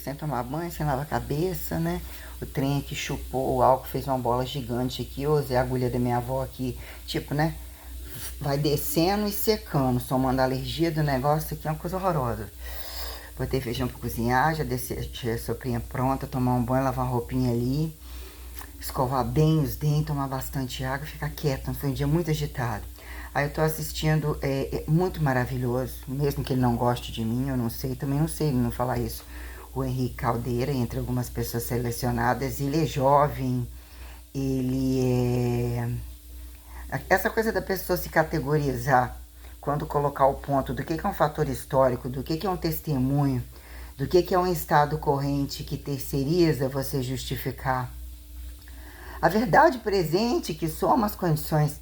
sem tomar banho, sem lavar a cabeça, né? O trem aqui chupou, o álcool fez uma bola gigante aqui. Eu usei a agulha da minha avó aqui, tipo, né? Vai descendo e secando, somando a alergia do negócio aqui, é uma coisa horrorosa. Botei feijão pra cozinhar, já deixei a sopinha pronta, tomar um banho, lavar uma roupinha ali, escovar bem os dentes, tomar bastante água, ficar quieta. Foi um dia muito agitado. Aí eu tô assistindo, muito maravilhoso, mesmo que ele não goste de mim, eu não sei, também não sei não falar isso. O Henrique Caldeira, entre algumas pessoas selecionadas, ele é jovem, ele é. Essa coisa da pessoa se categorizar quando colocar o ponto do que é um fator histórico, do que é um testemunho, do que é um estado corrente que terceiriza você justificar a verdade presente, que soma as condições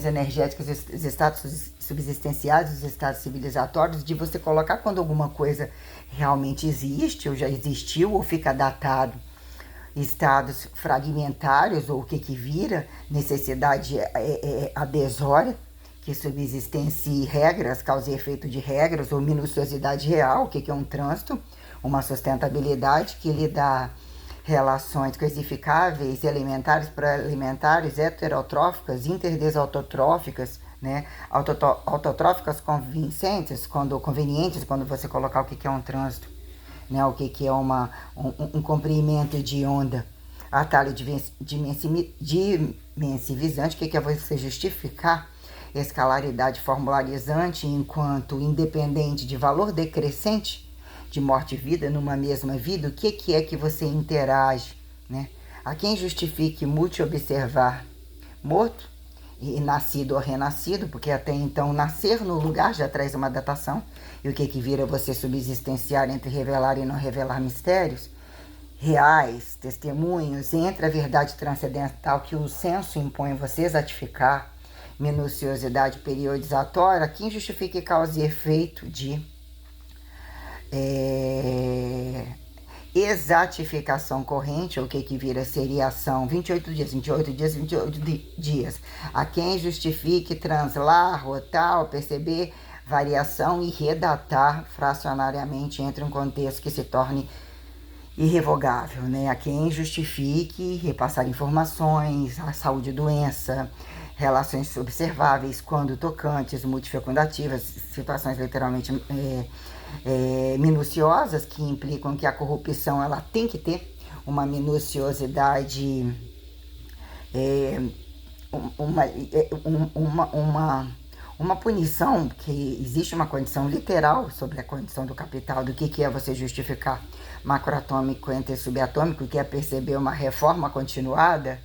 energéticas, os estados subsistenciais, os estados civilizatórios, de você colocar quando alguma coisa realmente existe, ou já existiu, ou fica datado, estados fragmentários, ou o que vira, necessidade adesória, que subsistencie regras, causa e efeito de regras, ou minuciosidade real, o que é um trânsito, uma sustentabilidade que lhe dá relações coesificáveis, alimentares, pré-alimentares, heterotróficas, interdesautótróficas, né? Autotróficas convincentes, convenientes, quando você colocar o que é um trânsito, né? O que é um comprimento de onda, atalho dimensivizante, o que é você justificar escalaridade formularizante enquanto independente de valor decrescente de morte e vida numa mesma vida, o que é que você interage, né? A quem justifique multi-observar morto e nascido ou renascido, porque até então nascer no lugar já traz uma datação, e o que vira você subsistenciar entre revelar e não revelar mistérios reais, testemunhos, entre a verdade transcendental que o senso impõe você exatificar, minuciosidade periodizatória, quem justifique causa e efeito de exatificação corrente, ou o que vira seriação, 28 dias, 28 dias, 28 dias. A quem justifique translar, rotar, perceber variação e redatar fracionariamente entre um contexto que se torne irrevogável, né? A quem justifique repassar informações, a saúde e doença, relações observáveis quando tocantes, multifecundativas, situações literalmente minuciosas que implicam que a corrupção ela tem que ter uma minuciosidade, uma punição, que existe uma condição literal sobre a condição do capital, do que é você justificar macroatômico entre subatômico, que é perceber uma reforma continuada,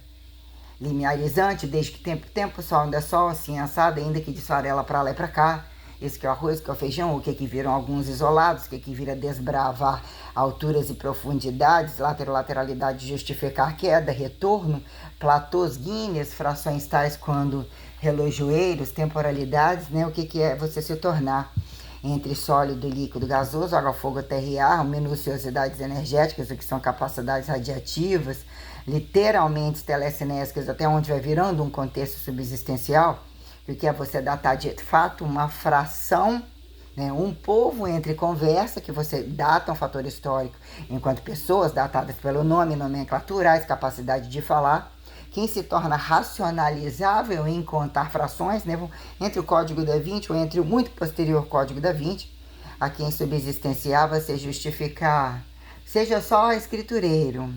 linearizante, desde que tempo sol ainda é sol, assim assado, ainda que de farela para lá e para cá. Esse que é o arroz, que é o feijão, o que viram alguns isolados, o que vira desbravar alturas e profundidades, lateralidade, justificar queda, retorno, platôs, guinness, frações tais quando relojoeiros, temporalidades, né? O que é você se tornar entre sólido, líquido, gasoso, água, fogo, terra e ar, minuciosidades energéticas, o que são capacidades radiativas, literalmente telecinésicas, até onde vai virando um contexto subsistencial, o que é você datar de fato uma fração, né, um povo entre conversa, que você data um fator histórico, enquanto pessoas datadas pelo nome, nomenclaturais, capacidade de falar, quem se torna racionalizável em contar frações, né, entre o código da Vinci ou entre o muito posterior código da Vinci, a quem subsistenciava se justificar, seja só escritureiro,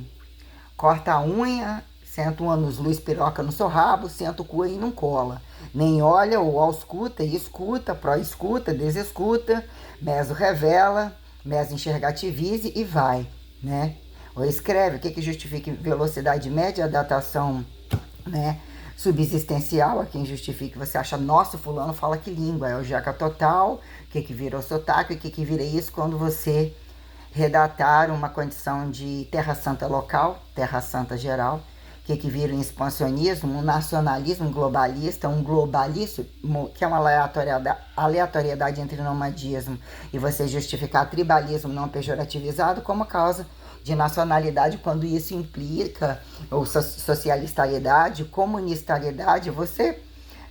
corta a unha, senta um anos-luz piroca no seu rabo, senta o cu e não cola. Nem olha ou ausculta e escuta, pró-escuta, desescuta, meso revela, meso enxergativize e vai, né? Ou escreve, o que justifica velocidade média, datação, né? Subsistencial, a quem justifica, você acha, nossa, fulano fala que língua, é o jaca total, o que vira o sotaque, o que vira isso quando você redatar uma condição de terra santa local, terra santa geral, que vira um expansionismo, um nacionalismo globalista, um globalismo, que é uma aleatoriedade entre nomadismo e você justificar tribalismo não pejorativizado como causa de nacionalidade, quando isso implica ou socialistariedade, comunistariedade, você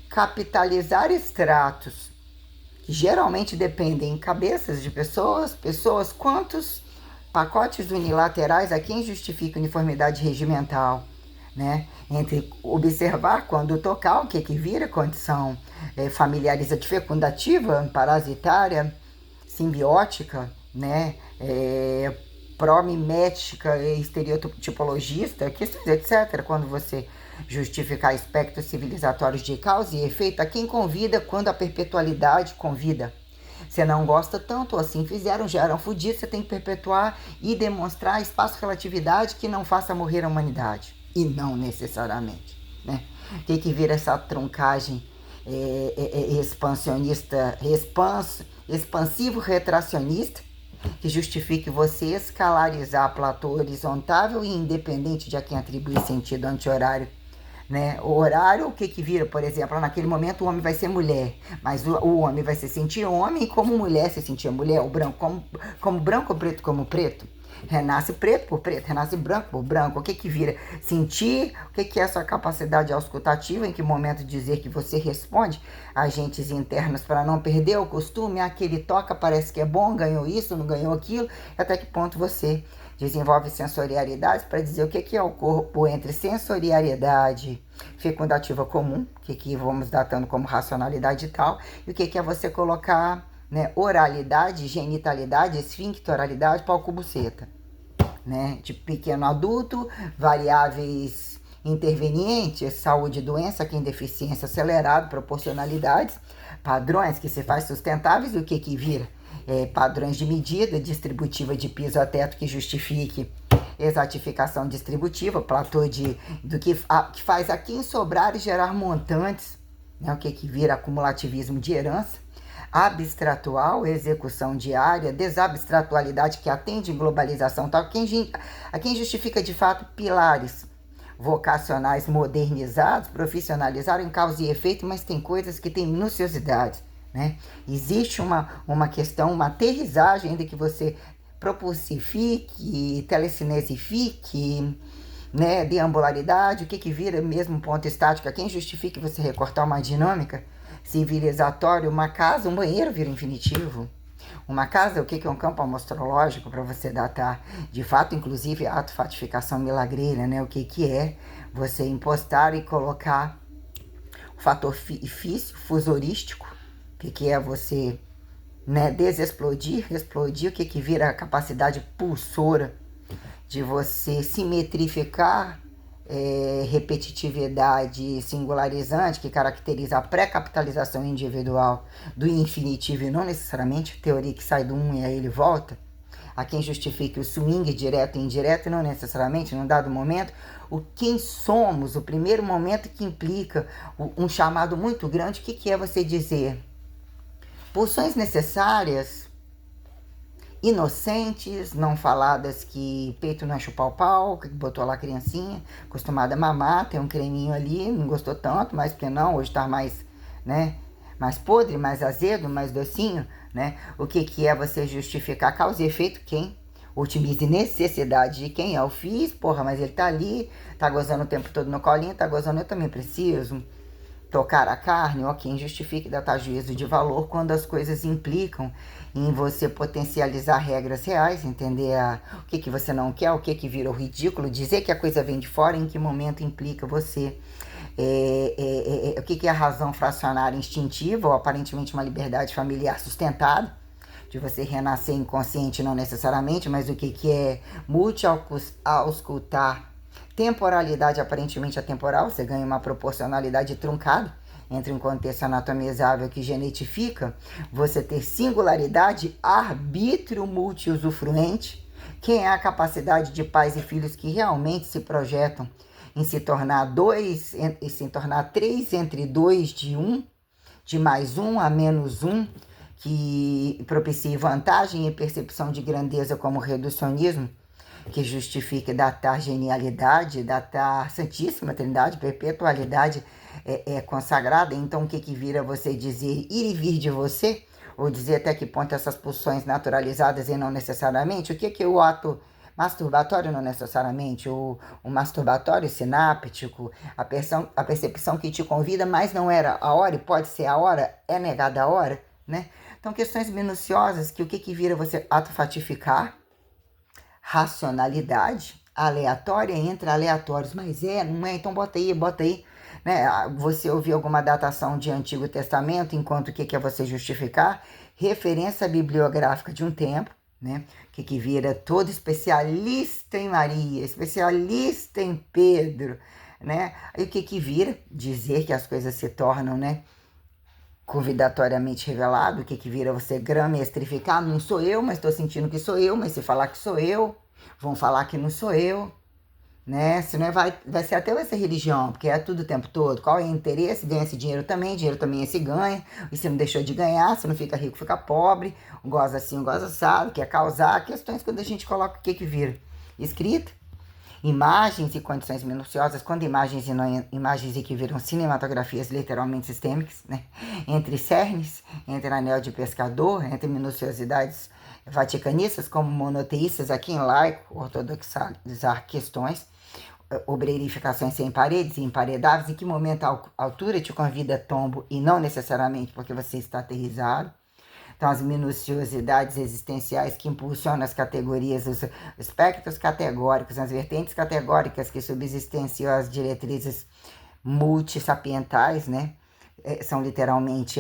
capitalizar extratos que geralmente dependem cabeças de pessoas, quantos Pacotes unilaterais a quem justifica uniformidade regimental, né? Entre observar quando tocar, o que vira condição familiarizante fecundativa, parasitária, simbiótica, né? Promimética, estereotipologista, questões, etc. Quando você justificar aspectos civilizatórios de causa e efeito, a quem convida quando a perpetualidade convida. Você não gosta tanto, assim fizeram, já eram fodidos, você tem que perpetuar e demonstrar espaço-relatividade que não faça morrer a humanidade. E não necessariamente, né? Tem que vir essa truncagem expansionista, expansivo-retracionista, que justifique você escalarizar platô horizontável e independente de a quem atribui sentido anti-horário, né? O horário, o que vira, por exemplo, naquele momento o homem vai ser mulher, mas o homem vai se sentir homem como mulher se sentia mulher, o branco como branco, o preto como preto. Renasce preto por preto, renasce branco por branco. O que vira? Sentir, o que é essa capacidade auscultativa, em que momento dizer que você responde agentes internos para não perder o costume, aquele toca, parece que é bom, ganhou isso, não ganhou aquilo, até que ponto você desenvolve sensorialidades para dizer o que é o corpo entre sensorialidade fecundativa comum, que vamos datando como racionalidade e tal, e o que é você colocar, né, oralidade, genitalidade, esfinctoralidade, palco-buceta, né, de pequeno adulto, variáveis intervenientes, saúde e doença, quem deficiência acelerado, proporcionalidades, padrões que se faz sustentáveis, e o que vira? Padrões de medida distributiva de piso a teto que justifique exatificação distributiva, platô do que faz aqui em sobrar e gerar montantes, né? O que vira acumulativismo de herança, abstratual, execução diária, desabstratualidade que atende globalização tal, a quem justifica de fato pilares vocacionais modernizados, profissionalizaram em causa e efeito, mas tem coisas que têm minuciosidades, né? Existe uma questão, uma aterrissagem ainda que você propulsifique, telecinesifique, né? Deambularidade, o que vira mesmo ponto estático, a quem justifique você recortar uma dinâmica civilizatória, uma casa, um banheiro vira infinitivo. Uma casa, o que é um campo amostrológico para você datar, de fato, inclusive, a autofatificação milagreira, né? O que é você impostar e colocar o fator físico, fusorístico, o que é você, né, desexplodir, explodir, o que vira a capacidade pulsora de você simetrificar, repetitividade singularizante que caracteriza a pré-capitalização individual do infinitivo e não necessariamente teoria que sai do e aí ele volta, a quem justifique o swing direto e indireto e não necessariamente num dado momento, o quem somos, o primeiro momento que implica um chamado muito grande, o que é você dizer? Pulsões necessárias, inocentes, não faladas, que peito não é chupar o pau, que botou lá a criancinha, acostumada a mamar, tem um creminho ali, não gostou tanto, mas porque não, hoje tá mais, né, mais podre, mais azedo, mais docinho, né? O que é você justificar causa e efeito? Quem otimize necessidade de quem? Eu fiz, porra, mas ele tá ali, tá gozando o tempo todo no colinho, tá gozando, eu também preciso. Tocar a carne, ó, quem justifique datar juízo de valor quando as coisas implicam em você potencializar regras reais, entender o que você não quer, o que virou ridículo, dizer que a coisa vem de fora, em que momento implica você. O que é a razão fracionária instintiva, ou aparentemente uma liberdade familiar sustentada, de você renascer inconsciente, não necessariamente, mas o que é multi-auscultar, temporalidade aparentemente atemporal, você ganha uma proporcionalidade truncada entre um contexto anatomizável que genetifica, você ter singularidade, arbítrio multiusufruente, quem é a capacidade de pais e filhos que realmente se projetam em se tornar dois, em se tornar três entre dois de um, de mais um a menos um, que propicie vantagem e percepção de grandeza como reducionismo, que justifique datar genialidade, datar Santíssima Trindade, perpetualidade consagrada. Então, o que vira você dizer ir e vir de você? Ou dizer até que ponto essas pulsões naturalizadas e não necessariamente? O que é o ato masturbatório não necessariamente? O masturbatório sináptico, a percepção que te convida, mas não era a hora e pode ser a hora, é negada a hora, né? Então, questões minuciosas que o que vira você autofatificar, racionalidade aleatória entre aleatórios, mas não é, então bota aí, né? Você ouviu alguma datação de Antigo Testamento, enquanto o que é você justificar? Referência bibliográfica de um tempo, né? Que vira todo especialista em Maria, especialista em Pedro, né? E o que vira? Dizer que as coisas se tornam, né, convidatoriamente revelado, o que vira você gramestrificar, não sou eu, mas estou sentindo que sou eu, mas se falar que sou eu, vão falar que não sou eu, né? Senão vai ser até essa religião, porque é tudo o tempo todo. Qual é o interesse? Ganha esse dinheiro também esse ganha, e se não deixou de ganhar, se não fica rico, fica pobre, goza assim, goza assado, quer causar questões quando a gente coloca o que vira escrita. Imagens e condições minuciosas, quando imagens e não imagens e que viram cinematografias literalmente sistêmicas, né? Entre cernes, entre anel de pescador, entre minuciosidades vaticanistas, como monoteístas, aqui em laico, ortodoxalizar questões, obreirificações sem paredes e emparedáveis, em que momento a altura te convida a tombo e não necessariamente porque você está aterrissado. Então, as minuciosidades existenciais que impulsionam as categorias, os espectros categóricos, as vertentes categóricas que subsistenciam as diretrizes multissapientais, né? São literalmente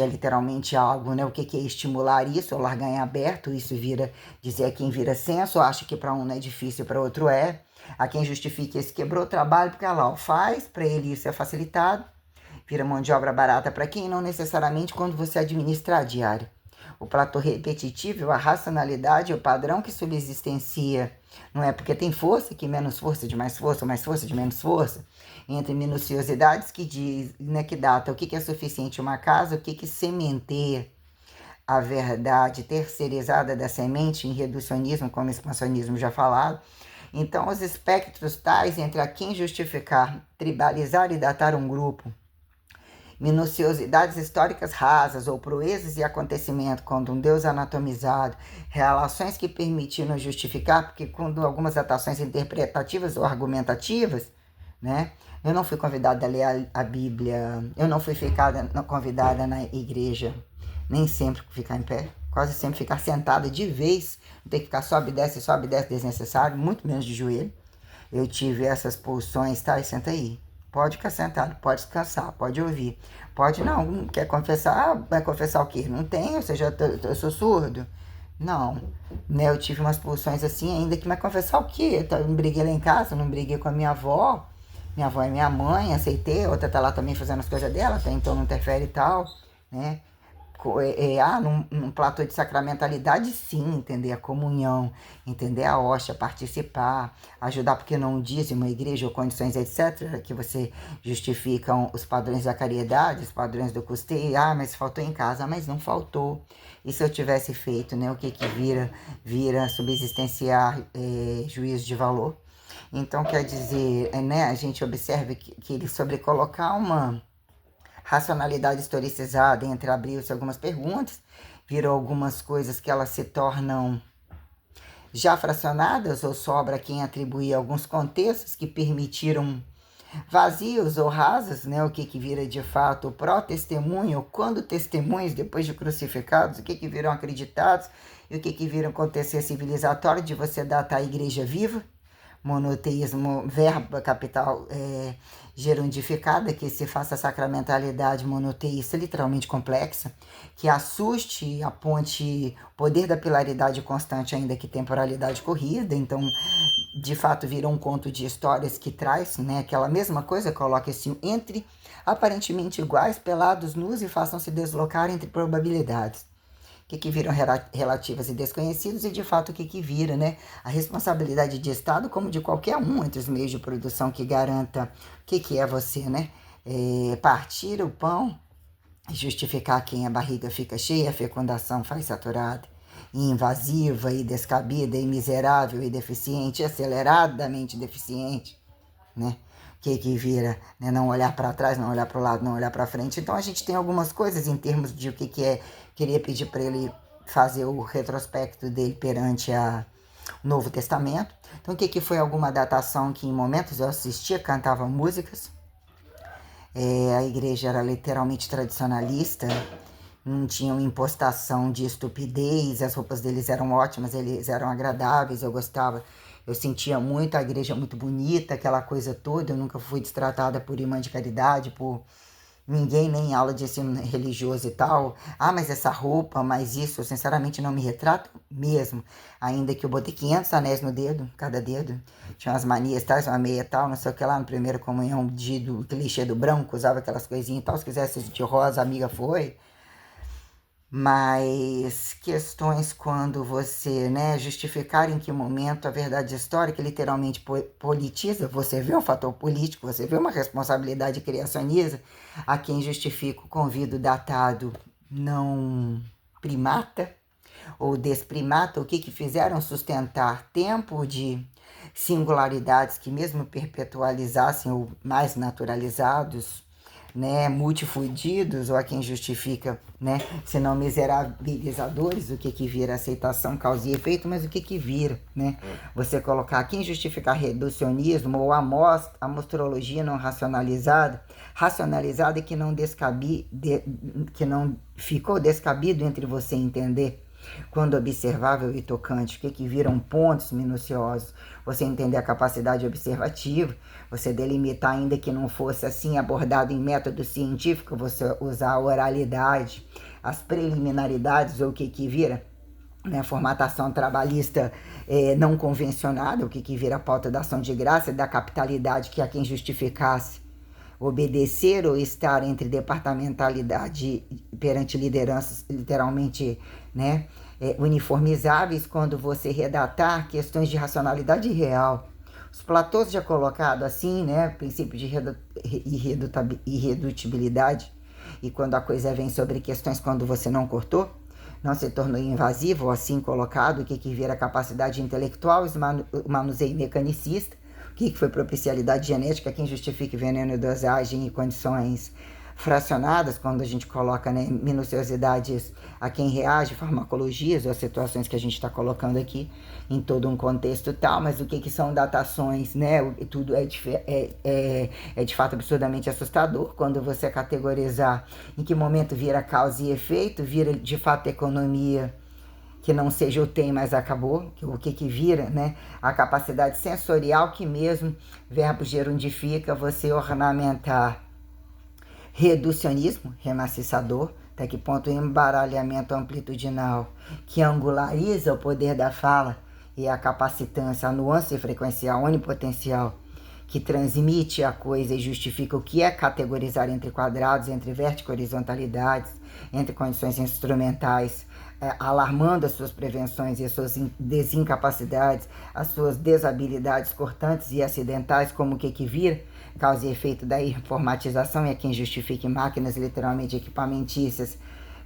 algo, né? O que é estimular isso, ou largar em aberto, isso vira dizer quem vira senso, acha que para um não é difícil, para outro é. A quem justifica esse quebrou o trabalho, porque lá o faz, para ele isso é facilitado, vira mão de obra barata para quem, não necessariamente quando você administra a diário. O platô repetitivo, a racionalidade, o padrão que subsistencia, não é porque tem força que menos força de mais força, ou mais força de menos força, entre minuciosidades que diz, né, que data o que é suficiente uma casa, o que sementeia a verdade terceirizada da semente em reducionismo, como expansionismo já falado. Então, os espectros tais entre a quem justificar, tribalizar e datar um grupo, minuciosidades históricas rasas ou proezas e acontecimento, quando um Deus anatomizado, relações que permitiram justificar, porque quando algumas datações interpretativas ou argumentativas, né? Eu não fui convidada a ler a Bíblia, eu não fui convidada na igreja, nem sempre ficar em pé, quase sempre ficar sentada de vez, não ter que ficar sobe e desce desnecessário, muito menos de joelho. Eu tive essas pulsões, tá? E senta aí. Pode ficar sentado, pode descansar, pode ouvir. Pode não, quer confessar? Ah, vai confessar o quê? Não tem, ou seja, eu sou surdo. Não, né? Eu tive umas pulsões assim ainda que, mas confessar o quê? Eu não briguei lá em casa, não briguei com a minha avó. Minha avó é minha mãe, aceitei. Outra tá lá também fazendo as coisas dela, tá? Então não interfere e tal, né? Num platô de sacramentalidade, sim, entender a comunhão, entender a hóstia, participar, ajudar, porque não diz uma igreja ou condições, etc., que você justificam os padrões da caridade, os padrões do custeio, mas faltou em casa, mas não faltou. E se eu tivesse feito, né, o que vira subsistenciar juízo de valor? Então, quer dizer, né, a gente observa que ele sobrecolocar uma racionalidade historicizada, entreabriu-se algumas perguntas, virou algumas coisas que elas se tornam já fracionadas, ou sobra quem atribuir alguns contextos que permitiram vazios ou rasos, né? O que vira de fato o pró-testemunho, quando testemunhos depois de crucificados, o que viram acreditados e o que viram acontecer civilizatório de você datar a igreja viva, monoteísmo, verba capital gerundificada, que se faça sacramentalidade monoteísta literalmente complexa, que assuste, aponte o poder da pilaridade constante, ainda que temporalidade corrida. Então, de fato, vira um conto de histórias que traz, né, aquela mesma coisa, coloca esse entre aparentemente iguais, pelados, nus, e façam-se deslocar entre probabilidades. O que viram relativas e desconhecidos, e de fato o que vira, né? A responsabilidade de Estado, como de qualquer um entre os meios de produção que garanta o que é você, né? Partir o pão, justificar quem a barriga fica cheia, a fecundação faz saturada, e invasiva e descabida e miserável e deficiente, aceleradamente deficiente, né? Que vira, né? Não olhar para trás, não olhar para o lado, não olhar para frente. Então a gente tem algumas coisas em termos de o que é. Queria pedir para ele fazer o retrospecto dele perante o Novo Testamento. Então o que foi alguma datação que em momentos eu assistia, cantava músicas. A igreja era literalmente tradicionalista, não tinham impostação de estupidez, as roupas deles eram ótimas, eles eram agradáveis, eu Eu sentia muito a igreja muito bonita, aquela coisa toda. Eu nunca fui destratada por irmã de caridade, por ninguém, nem em aula de ensino religioso e tal. Ah, mas essa roupa, mas isso, eu sinceramente não me retrato mesmo. Ainda que eu botei 500 anéis no dedo, cada dedo. Tinha umas manias, tais, uma meia e tal, não sei o que lá, no primeiro comunhão do clichê do branco, usava aquelas coisinhas e tal. Se quisesse de rosa, a amiga foi. Mas questões quando você, né, justificar em que momento a verdade histórica literalmente politiza, você vê um fator político, você vê uma responsabilidade criacionista, a quem justifica o convívio datado não primata ou desprimata, o que fizeram sustentar tempo de singularidades que mesmo perpetualizassem ou mais naturalizados, né, multifundidos, ou a quem justifica, né, senão miserabilizadores, o que vira aceitação, causa e efeito, mas o que vira, né, você colocar quem justificar reducionismo ou amostrologia não racionalizada e que que não ficou descabido entre você entender quando observável e tocante, o que viram pontos minuciosos, você entender a capacidade observativa, você delimitar, ainda que não fosse assim abordado em método científico, você usar a oralidade, as preliminaridades, ou o que vira, né, formatação trabalhista não convencionada, o que vira a pauta da ação de graça, da capitalidade que a quem justificasse obedecer ou estar entre departamentalidade perante lideranças literalmente, né, uniformizáveis quando você redatar questões de racionalidade real. Os platôs já colocado assim, né, princípio de irredutibilidade, e quando a coisa vem sobre questões quando você não cortou, não se tornou invasivo, ou assim colocado, o que vira capacidade intelectual, manuseio mecanicista, o que foi propicialidade genética, quem justifica veneno e dosagem e condições fracionadas, quando a gente coloca, né, minuciosidades a quem reage, farmacologias ou as situações que a gente está colocando aqui em todo um contexto tal, mas o que são datações, né? Tudo é de fato absurdamente assustador quando você categorizar em que momento vira causa e efeito, vira de fato economia, que não seja o tem, mas acabou, o que vira, né? A capacidade sensorial que mesmo verbo gerundifica, você ornamentar reducionismo, remaciçador, até que ponto o embaralhamento amplitudinal que angulariza o poder da fala e a capacitância, a nuance frequencial onipotencial que transmite a coisa e justifica o que é categorizar entre quadrados, entre vertico-horizontalidades, entre condições instrumentais, alarmando as suas prevenções e as suas desincapacidades, as suas desabilidades cortantes e acidentais, como o que vira, causa e efeito da informatização, e a quem justifique máquinas literalmente equipamentícias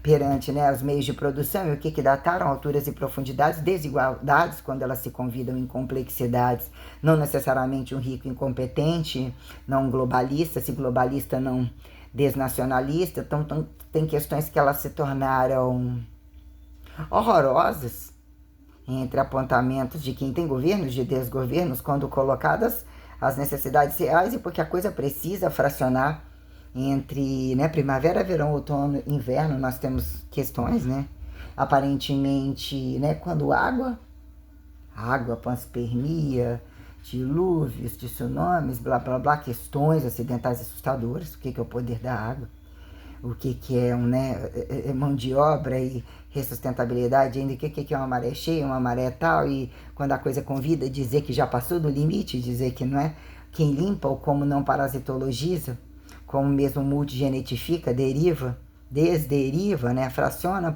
perante, né, os meios de produção, e o que dataram alturas e profundidades, desigualdades quando elas se convidam em complexidades, não necessariamente um rico incompetente, não globalista, se globalista não desnacionalista, então tem questões que elas se tornaram horrorosas entre apontamentos de quem tem governos, de desgovernos, quando colocadas as necessidades reais, e porque a coisa precisa fracionar entre, né, primavera, verão, outono, inverno, nós temos questões, né, aparentemente, né, quando água, panspermia, dilúvios, tsunamis, blá blá blá, questões acidentais assustadoras, o que é o poder da água, o que é né, mão de obra e ressustentabilidade, ainda o que é uma maré cheia, uma maré tal, e quando a coisa convida, dizer que já passou do limite, dizer que não é quem limpa ou como não parasitologiza, como mesmo multigenetifica, desderiva, né, fraciona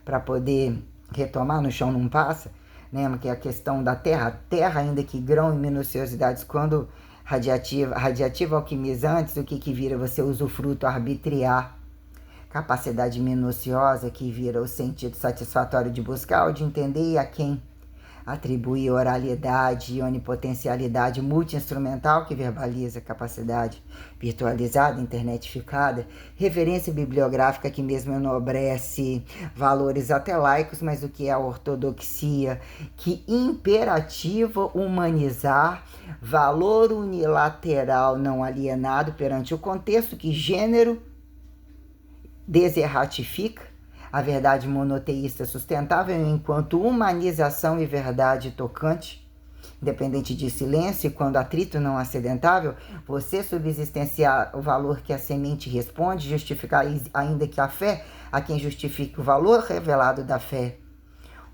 para poder retomar, no chão não passa, né, que é a questão da terra, ainda que grão e minuciosidades, quando radiativa alquimizantes, o que vira você usufruto arbitriar, capacidade minuciosa que vira o sentido satisfatório de buscar ou de entender, e a quem atribui oralidade e onipotencialidade multi-instrumental que verbaliza capacidade virtualizada, internetificada, referência bibliográfica que mesmo enobrece valores até laicos, mas o que é a ortodoxia, que imperativa humanizar, valor unilateral não alienado perante o contexto que gênero deserratifica, a verdade monoteísta sustentável enquanto humanização e verdade tocante, independente de silêncio, e quando atrito não acidentável, você subsistenciar o valor que a semente responde, justificar ainda que a fé, a quem justifica o valor revelado da fé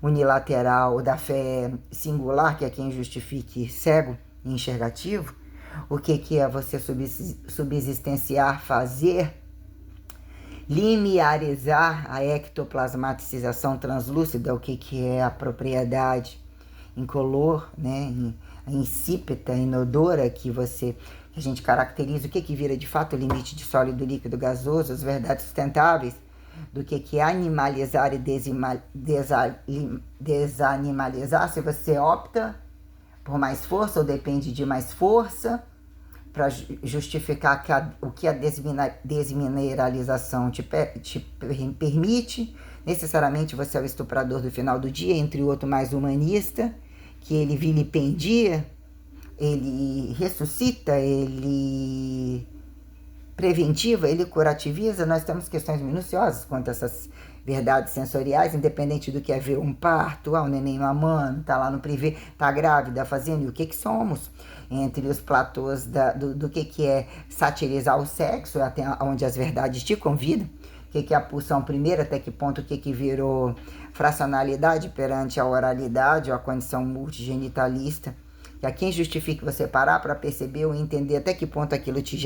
unilateral, da fé singular, que é quem justifique cego e enxergativo. O que é você subsistenciar, fazer, limiarizar a ectoplasmatização translúcida, o que é a propriedade incolor, né, insípida, inodora, que a gente caracteriza, o que vira de fato o limite de sólido, líquido, gasoso, as verdades sustentáveis, do que é animalizar e desanimalizar, se você opta por mais força ou depende de mais força para justificar o que a desmineralização te permite. Necessariamente você é o estuprador do final do dia, entre o outro mais humanista, que ele vilipendia, ele ressuscita, ele preventiva, ele curativiza. Nós temos questões minuciosas quanto a essas verdades sensoriais, independente do que é ver um parto, o neném mamando, tá lá no privê, tá grávida, fazendo, e o que somos, entre os platôs do que é satirizar o sexo, até onde as verdades te convidam, o que é a pulsão primeira, até que ponto o que virou fracionalidade perante a oralidade ou a condição multigenitalista, que a quem justifique você parar para perceber ou entender até que ponto aquilo te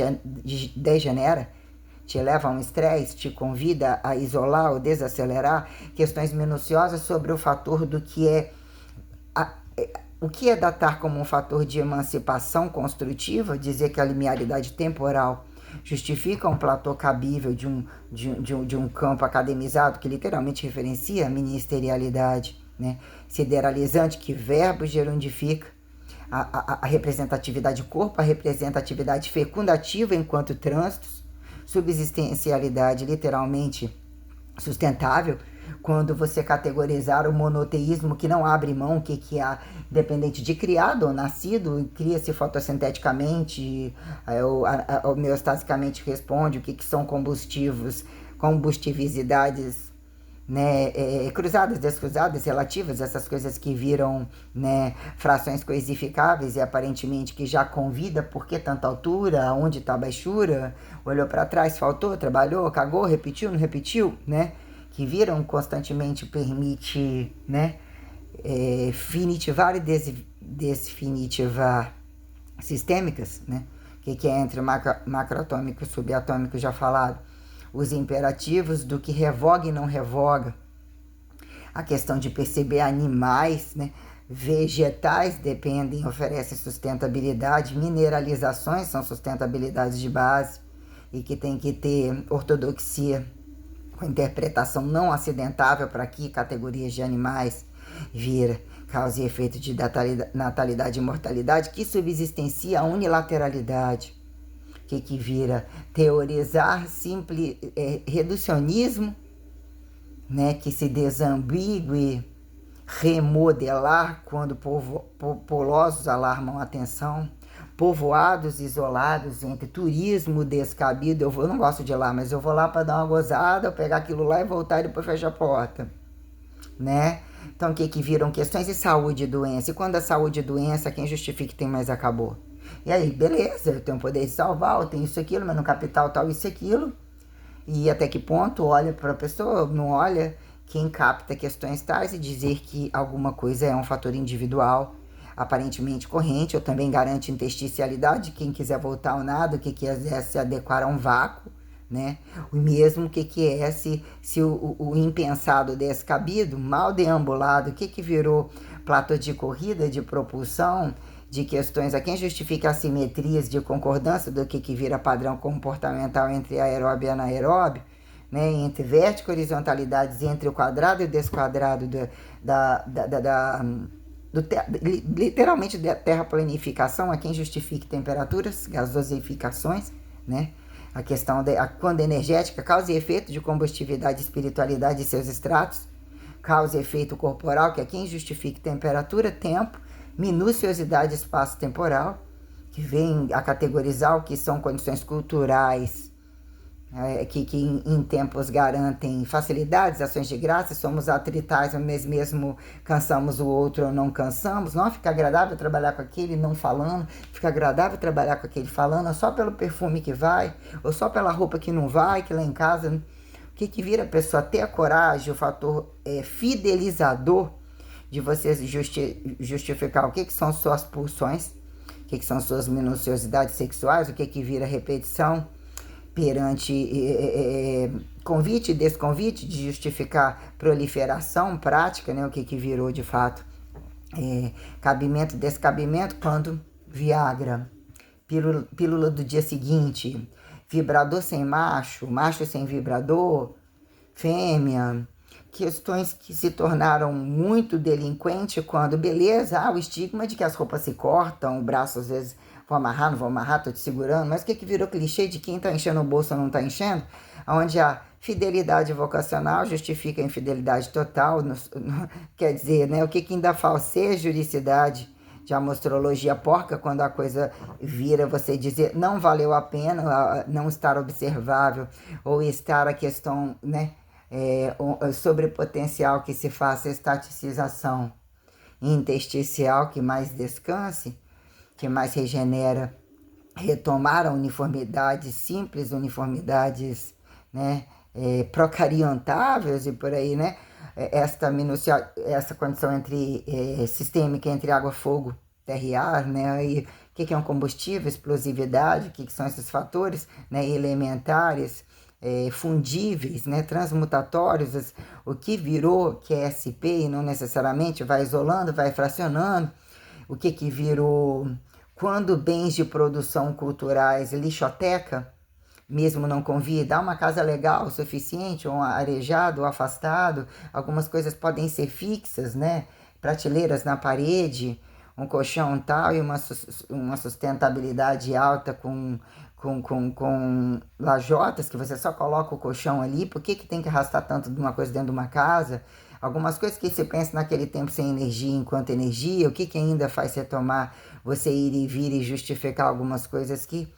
degenera, te leva a um estresse, te convida a isolar ou desacelerar, questões minuciosas sobre o fator do que é o que é datar como um fator de emancipação construtiva, dizer que a linearidade temporal justifica um platô cabível de um campo academizado que literalmente referencia a ministerialidade, né? Sideralizante, que verbo gerundifica a representatividade corpo, a representatividade fecundativa enquanto trânsitos, subsistencialidade literalmente sustentável, quando você categorizar o monoteísmo que não abre mão, que é dependente de criado ou nascido, cria-se fotossinteticamente, homeostasicamente responde, o que são combustivisidades, né, cruzadas, descruzadas, relativas, essas coisas que viram, né, frações coisificáveis e aparentemente que já convida, por que tanta altura, onde está a baixura, olhou para trás, faltou, trabalhou, cagou, repetiu, não repetiu, né, que viram constantemente permite, né, finitivar e desfinitivar sistêmicas, né, que é entre macroatômico e subatômico já falado, os imperativos do que revoga e não revoga, a questão de perceber animais, né, vegetais dependem, oferecem sustentabilidade, mineralizações são sustentabilidades de base e que tem que ter ortodoxia com interpretação não acidentável para que categorias de animais vira causa e efeito de natalidade e mortalidade, que subsistencia a unilateralidade, que vira teorizar simples reducionismo, né, que se desambigue, remodelar quando polosos alarmam a atenção, povoados isolados entre turismo descabido. Eu não gosto de ir lá, mas eu vou lá para dar uma gozada, pegar aquilo lá e voltar e depois fechar a porta, né? Então o que viram questões de saúde e doença, e quando a saúde e doença, quem justifica tem mais acabou. E aí, beleza, eu tenho poder de salvar, eu tenho isso, aquilo, mas no capital tal, isso, aquilo. E até que ponto olha para a pessoa, não olha quem capta questões tais e dizer que alguma coisa é um fator individual, aparentemente corrente, ou também garante intersticialidade, quem quiser voltar ao nada, o que quiser se adequar a um vácuo, né? O mesmo que é se o impensado descabido, mal deambulado, o que virou platô de corrida, de propulsão, de questões a quem justifica assimetrias de concordância do que vira padrão comportamental entre aeróbio e anaeróbio, né, entre vértigo e horizontalidades, entre o quadrado e o desquadrado literalmente da terraplanificação, a quem justifica temperaturas, gasosificações, né, a questão da quando energética, causa e efeito de combustividade e espiritualidade e seus estratos, causa e efeito corporal, que é quem justifica temperatura, tempo, minuciosidade espaço-temporal, que vem a categorizar o que são condições culturais, que em tempos garantem facilidades, ações de graça, somos atritais, mas mesmo cansamos o outro ou não cansamos. Não, fica agradável trabalhar com aquele não falando, fica agradável trabalhar com aquele falando, só pelo perfume que vai, ou só pela roupa que não vai, que lá em casa. O que vira a pessoa ter a coragem, o fator fidelizador de você justificar o que são suas pulsões, o que são suas minuciosidades sexuais, o que vira repetição, perante convite e desconvite, de justificar proliferação prática, né? O que virou de fato cabimento e descabimento, quando Viagra, pílula do dia seguinte, vibrador sem macho, macho sem vibrador, fêmea, questões que se tornaram muito delinquente quando, beleza, o estigma de que as roupas se cortam, o braço às vezes vou amarrar, não vou amarrar, tô te segurando, mas o que virou clichê de quem tá enchendo o bolso ou não tá enchendo? Onde a fidelidade vocacional justifica a infidelidade total, quer dizer, né, o que ainda falseia juridicidade de amostrologia porca, quando a coisa vira você dizer não valeu a pena, não estar observável, ou estar a questão, né, sobre potencial que se faça estaticização intersticial, que mais descanse, que mais regenera, retomar a uniformidade simples, uniformidades, né, procariontáveis e por aí, né? Essa condição sistêmica entre água, fogo, terra e ar, né? E o que é um combustível, explosividade, o que são esses fatores, né, elementares, fundíveis, né, transmutatórios, o que virou que é SP e não necessariamente vai isolando, vai fracionando, o que virou quando bens de produção culturais, lixoteca, mesmo não convida, uma casa legal o suficiente, ou um arejado, ou afastado, algumas coisas podem ser fixas, né, prateleiras na parede, um colchão tal e uma sustentabilidade alta com lajotas, que você só coloca o colchão ali. Por que tem que arrastar tanto de uma coisa dentro de uma casa? Algumas coisas que se pensa naquele tempo sem energia enquanto energia, o que ainda faz retomar você ir e vir e justificar algumas coisas que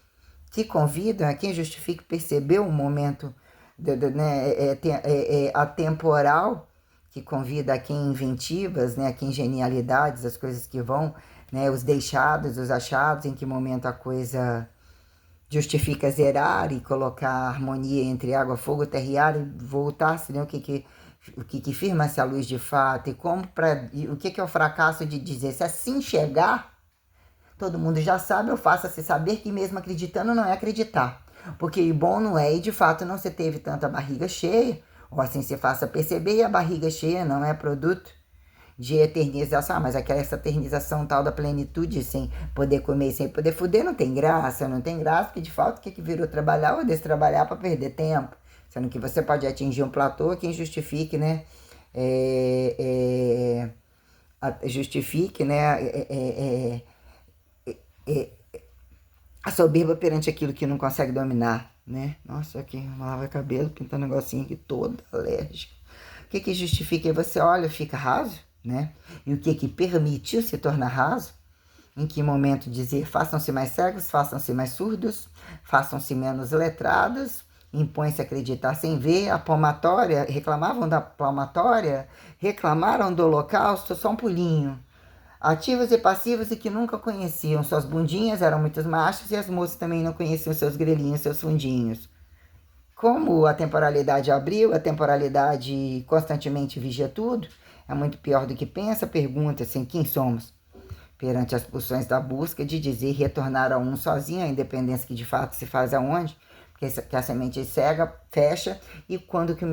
convidam a quem justifica perceber o momento atemporal, que convida a quem inventivas, né, a quem genialidades, as coisas que vão, né, os deixados, os achados, em que momento a coisa justifica zerar e colocar harmonia entre água, fogo, terra e ar, e voltar-se, né, o que firma-se a luz de fato, e o que é o fracasso de dizer, se assim chegar, todo mundo já sabe, eu faço-se saber que mesmo acreditando não é acreditar, porque bom não é, e de fato não se teve tanta barriga cheia, ou assim se faça perceber, e a barriga cheia não é produto de eternização, mas essa eternização tal da plenitude, sem poder comer, sem poder fuder, não tem graça, porque de fato o que virou trabalhar ou destrabalhar para perder tempo, sendo que você pode atingir um platô, quem justifique, né, justifique, né, a soberba perante aquilo que não consegue dominar, né? Nossa, aqui, lava cabelo, pinta um negocinho aqui todo alérgico. O que justifica? E você olha, fica raso, né? E o que permitiu se tornar raso? Em que momento dizer façam-se mais cegos, façam-se mais surdos, façam-se menos letrados, impõe-se acreditar sem ver, a palmatória, reclamavam da palmatória, reclamaram do holocausto, só um pulinho. Ativos e passivos e que nunca conheciam suas bundinhas, eram muitos machos, e as moças também não conheciam seus grelhinhos, seus fundinhos. Como a temporalidade abriu, a temporalidade constantemente vigia tudo, é muito pior do que pensa, pergunta-se quem somos. Perante as pulsões da busca de dizer retornar a um sozinho, a independência que de fato se faz aonde, porque a semente cega, fecha, e quando que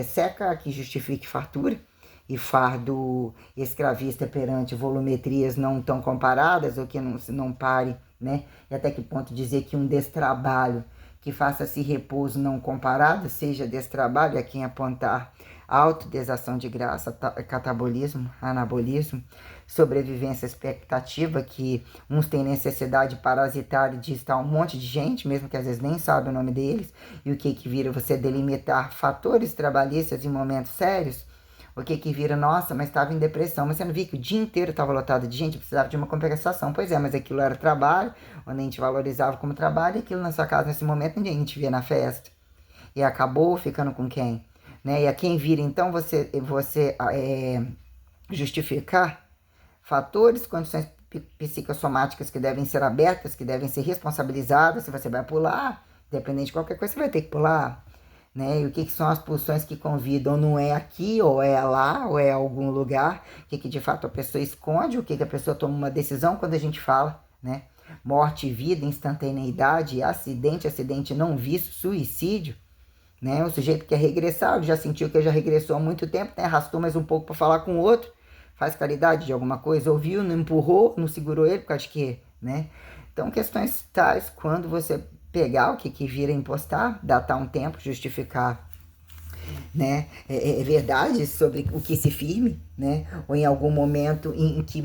seca, que justifique fartura, e fardo escravista perante volumetrias não tão comparadas, ou que não pare, né? E até que ponto dizer que um destrabalho que faça-se repouso não comparado seja destrabalho, a quem apontar autodesação de graça, catabolismo, anabolismo, sobrevivência expectativa, que uns têm necessidade parasitária de estar um monte de gente, mesmo que às vezes nem sabe o nome deles, e o que vira você delimitar fatores trabalhistas em momentos sérios, o que vira, nossa, mas estava em depressão, mas você não viu que o dia inteiro estava lotado de gente, precisava de uma compensação. Pois é, mas aquilo era trabalho, onde a gente valorizava como trabalho, e aquilo na sua casa, nesse momento, ninguém te via na festa. e acabou ficando com quem? Né? E a quem vira, então, você justificar fatores, condições psicossomáticas que devem ser abertas, que devem ser responsabilizadas, se você vai pular, independente de qualquer coisa, você vai ter que pular. Né? E o que são as pulsões que convidam? Não é aqui, ou é lá, ou é algum lugar? O que de fato a pessoa esconde? O que a pessoa toma uma decisão quando a gente fala, né? Morte e vida, instantaneidade, acidente, acidente não visto, suicídio, né? O sujeito quer regressar, já sentiu que já regressou há muito tempo, né? Arrastou mais um pouco para falar com o outro, faz caridade de alguma coisa, ouviu, não empurrou, não segurou ele, por causa de quê, né? Então, questões tais, quando você pegar o que vira impostar, datar um tempo, justificar, né, verdades sobre o que se firme, né, ou em algum momento em que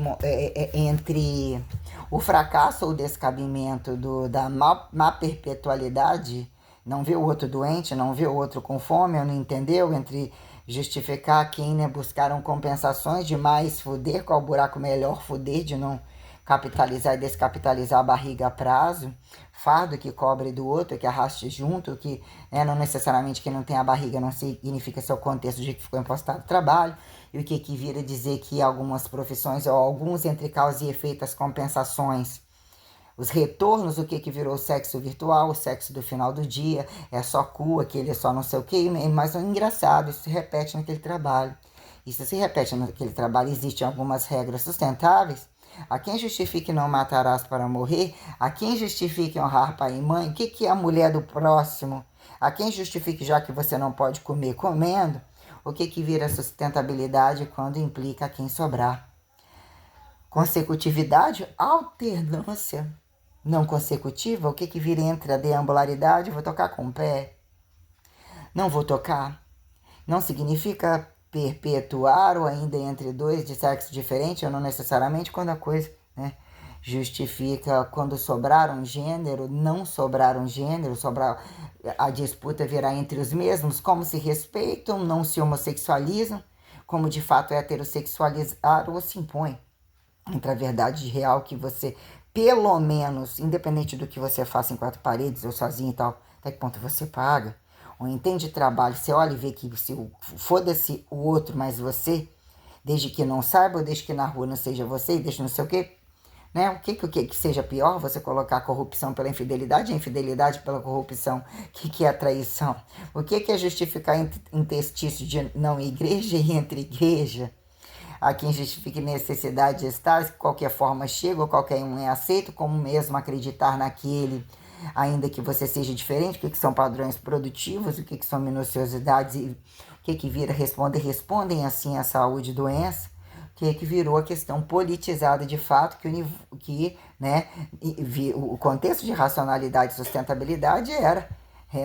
entre o fracasso ou o descabimento da má perpetualidade, não vê o outro doente, não vê o outro com fome, não entendeu, entre justificar quem, né, buscaram compensações de mais fuder, qual buraco melhor fuder, de não capitalizar e descapitalizar a barriga a prazo, fardo que cobre do outro, que arraste junto, que, né, não necessariamente quem não tem a barriga não significa seu contexto de que ficou impostado trabalho, e o que vira dizer que algumas profissões, ou alguns entre causa e efeito, as compensações, os retornos, o que virou o sexo virtual, o sexo do final do dia, é só cu, aquele é só não sei o que, mas é engraçado, isso se repete naquele trabalho. Isso se repete naquele trabalho, existem algumas regras sustentáveis. A quem justifique não matarás para morrer, a quem justifique honrar pai e mãe, o que é a mulher do próximo? A quem justifique já que você não pode comer comendo, o que vira sustentabilidade quando implica a quem sobrar? Consecutividade, alternância não consecutiva, o que vira entre a deambularidade? Vou tocar com o pé? Não vou tocar? Não significa perpetuar ou ainda entre dois de sexo diferente, ou não necessariamente quando a coisa, né, justifica quando sobrar um gênero, não sobrar um gênero, sobrar, a disputa virá entre os mesmos, como se respeitam, não se homossexualizam, como de fato é heterossexualizar ou se impõe entre a verdade real que você, pelo menos, independente do que você faça em quatro paredes ou sozinho e tal, até que ponto você paga, ou entende trabalho, você olha e vê que se foda-se o outro, mas você, desde que não saiba, ou desde que na rua não seja você, e deixa não sei o quê, né? O que seja pior, você colocar a corrupção pela infidelidade, a infidelidade pela corrupção, o que é a traição? O que é justificar interstício de não igreja e entre igreja? A quem justifique necessidade de estar, de qualquer forma chega, ou qualquer um é aceito, como mesmo acreditar naquele, ainda que você seja diferente, o que são padrões produtivos, o que são minuciosidades, e o que vira respondem assim a saúde e doença, o que virou a questão politizada de fato, né, o contexto de racionalidade e sustentabilidade era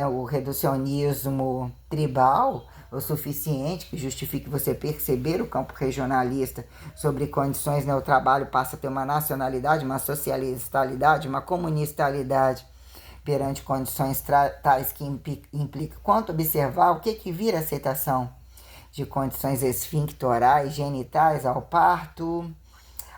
o reducionismo tribal, o suficiente que justifique você perceber o campo regionalista sobre condições, né? O trabalho passa a ter uma nacionalidade, uma socialistalidade, uma comunistalidade perante condições tais que implica quanto observar o que vira aceitação de condições esfinctorais, genitais ao parto,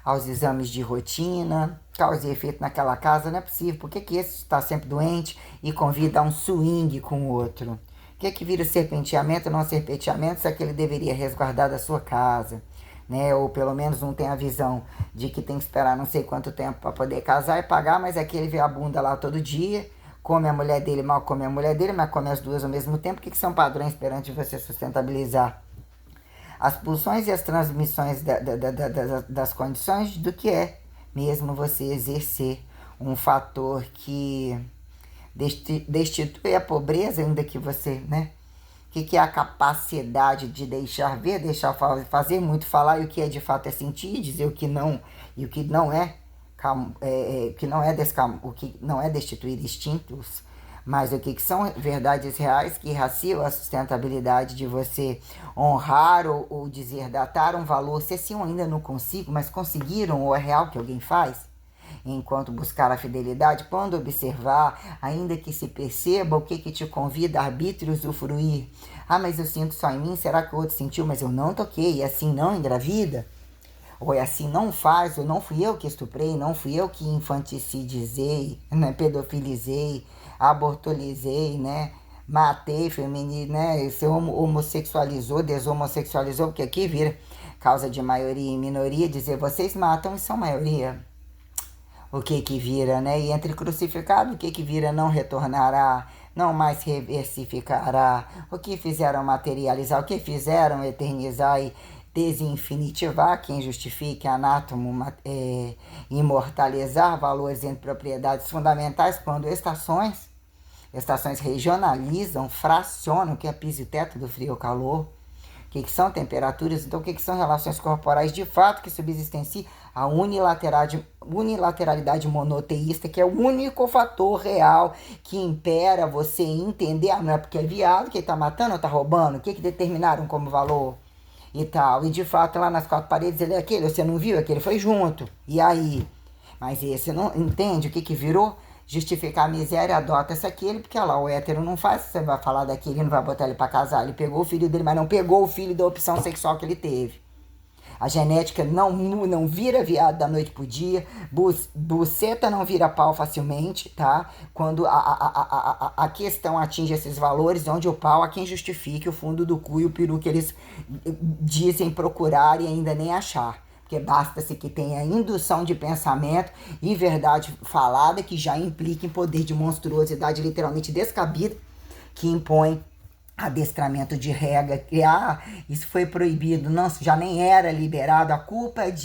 aos exames de rotina, causa e efeito naquela casa, não é possível. Por que esse está sempre doente e convida a um swing com o outro? O que vira serpenteamento e não serpenteamento se aquele deveria resguardar da sua casa? Né? Ou pelo menos não tem a visão de que tem que esperar não sei quanto tempo para poder casar e pagar, mas aquele vê a bunda lá todo dia, come a mulher dele, mal come a mulher dele, mas come as duas ao mesmo tempo. O que são padrões perante você sustentabilizar as pulsões e as transmissões das condições do que é mesmo você exercer um fator que destitui a pobreza, ainda que você, né? O que é a capacidade de deixar ver, deixar fazer, muito falar, e o que é de fato é sentir, dizer o que não, e o que não é, o que não é destituir instintos, mas o que são verdades reais que irraciam a sustentabilidade de você honrar ou dizer, datar um valor, se assim eu ainda não consigo, mas conseguiram, ou é real que alguém faz? Enquanto buscar a fidelidade, quando observar, ainda que se perceba o que te convida a arbítrio usufruir. Ah, mas eu sinto só em mim, será que o outro sentiu, mas eu não toquei, e assim não engravida? Ou é assim não faz, ou não fui eu que estuprei, não fui eu que infanticidizei, né, pedofilizei, abortolizei, né, matei, feminino, né? Você homossexualizou, deshomossexualizou, porque aqui vira causa de maioria e minoria, dizer vocês matam e são maioria. O que que vira, né? E entre crucificado, o que que vira não retornará, não mais reversificará. O que fizeram materializar, o que fizeram eternizar e desinfinitivar, quem justifique anátomo, imortalizar valores entre propriedades fundamentais, quando estações regionalizam, fracionam, que é piso e teto do frio ou calor, que são temperaturas, então o que são relações corporais de fato que subsistem em si, a unilateralidade monoteísta, que é o único fator real que impera você entender, não é porque é viado que ele tá matando ou tá roubando, o que determinaram como valor e tal, e de fato lá nas quatro paredes ele é aquele, você não viu, aquele foi junto, e aí? Mas esse não entende o que virou? Justificar a miséria, adota esse aquele, porque lá o hétero não faz, você vai falar daquele, não vai botar ele pra casar. Ele pegou o filho dele, mas não pegou o filho da opção sexual que ele teve. A genética não vira viado da noite pro dia, buceta não vira pau facilmente, tá? Quando a questão atinge esses valores, onde o pau há quem justifique o fundo do cu e o peru que eles dizem procurar e ainda nem achar. Porque basta-se que tenha indução de pensamento e verdade falada, que já implica em poder de monstruosidade literalmente descabida, que impõe adestramento de regra, que isso foi proibido, não, já nem era liberado, a culpa é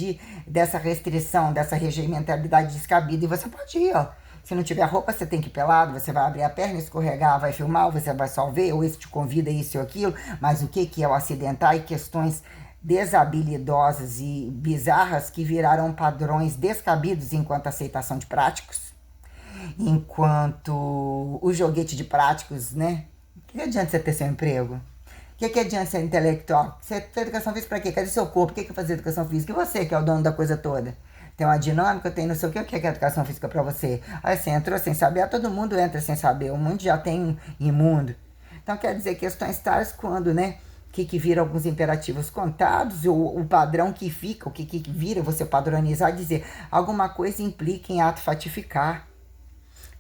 dessa restrição, dessa regimentalidade descabida, e você pode ir, ó. Se não tiver roupa, você tem que ir pelado, você vai abrir a perna, escorregar, vai filmar, você vai só ver, ou esse te convida, isso ou aquilo, mas o que é o acidentar e questões desabilidosas e bizarras que viraram padrões descabidos enquanto aceitação de práticos, enquanto o joguete de práticos, né? O que adianta você ter seu emprego? O que adianta ser intelectual? Você tem educação física pra quê? Cadê seu corpo? O que é fazer educação física? E você, que é o dono da coisa toda? Tem uma dinâmica, tem não sei o que é educação física pra você? Aí você entrou sem saber, todo mundo entra sem saber, o mundo já tem um imundo. Então quer dizer, questões tais quando, né? Que vira alguns imperativos contados, o padrão que fica, o que vira você padronizar, dizer alguma coisa implica em ato fatificar.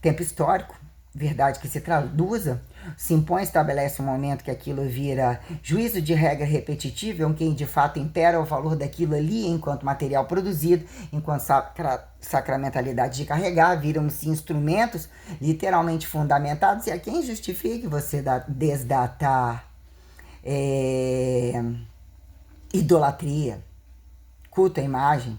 Tempo histórico, verdade que se traduza, se impõe, estabelece um momento que aquilo vira juízo de regra repetitiva, em quem de fato impera o valor daquilo ali enquanto material produzido, enquanto sacramentalidade de carregar, viram-se instrumentos literalmente fundamentados, e a quem justifique você desdatar idolatria, culto à imagem.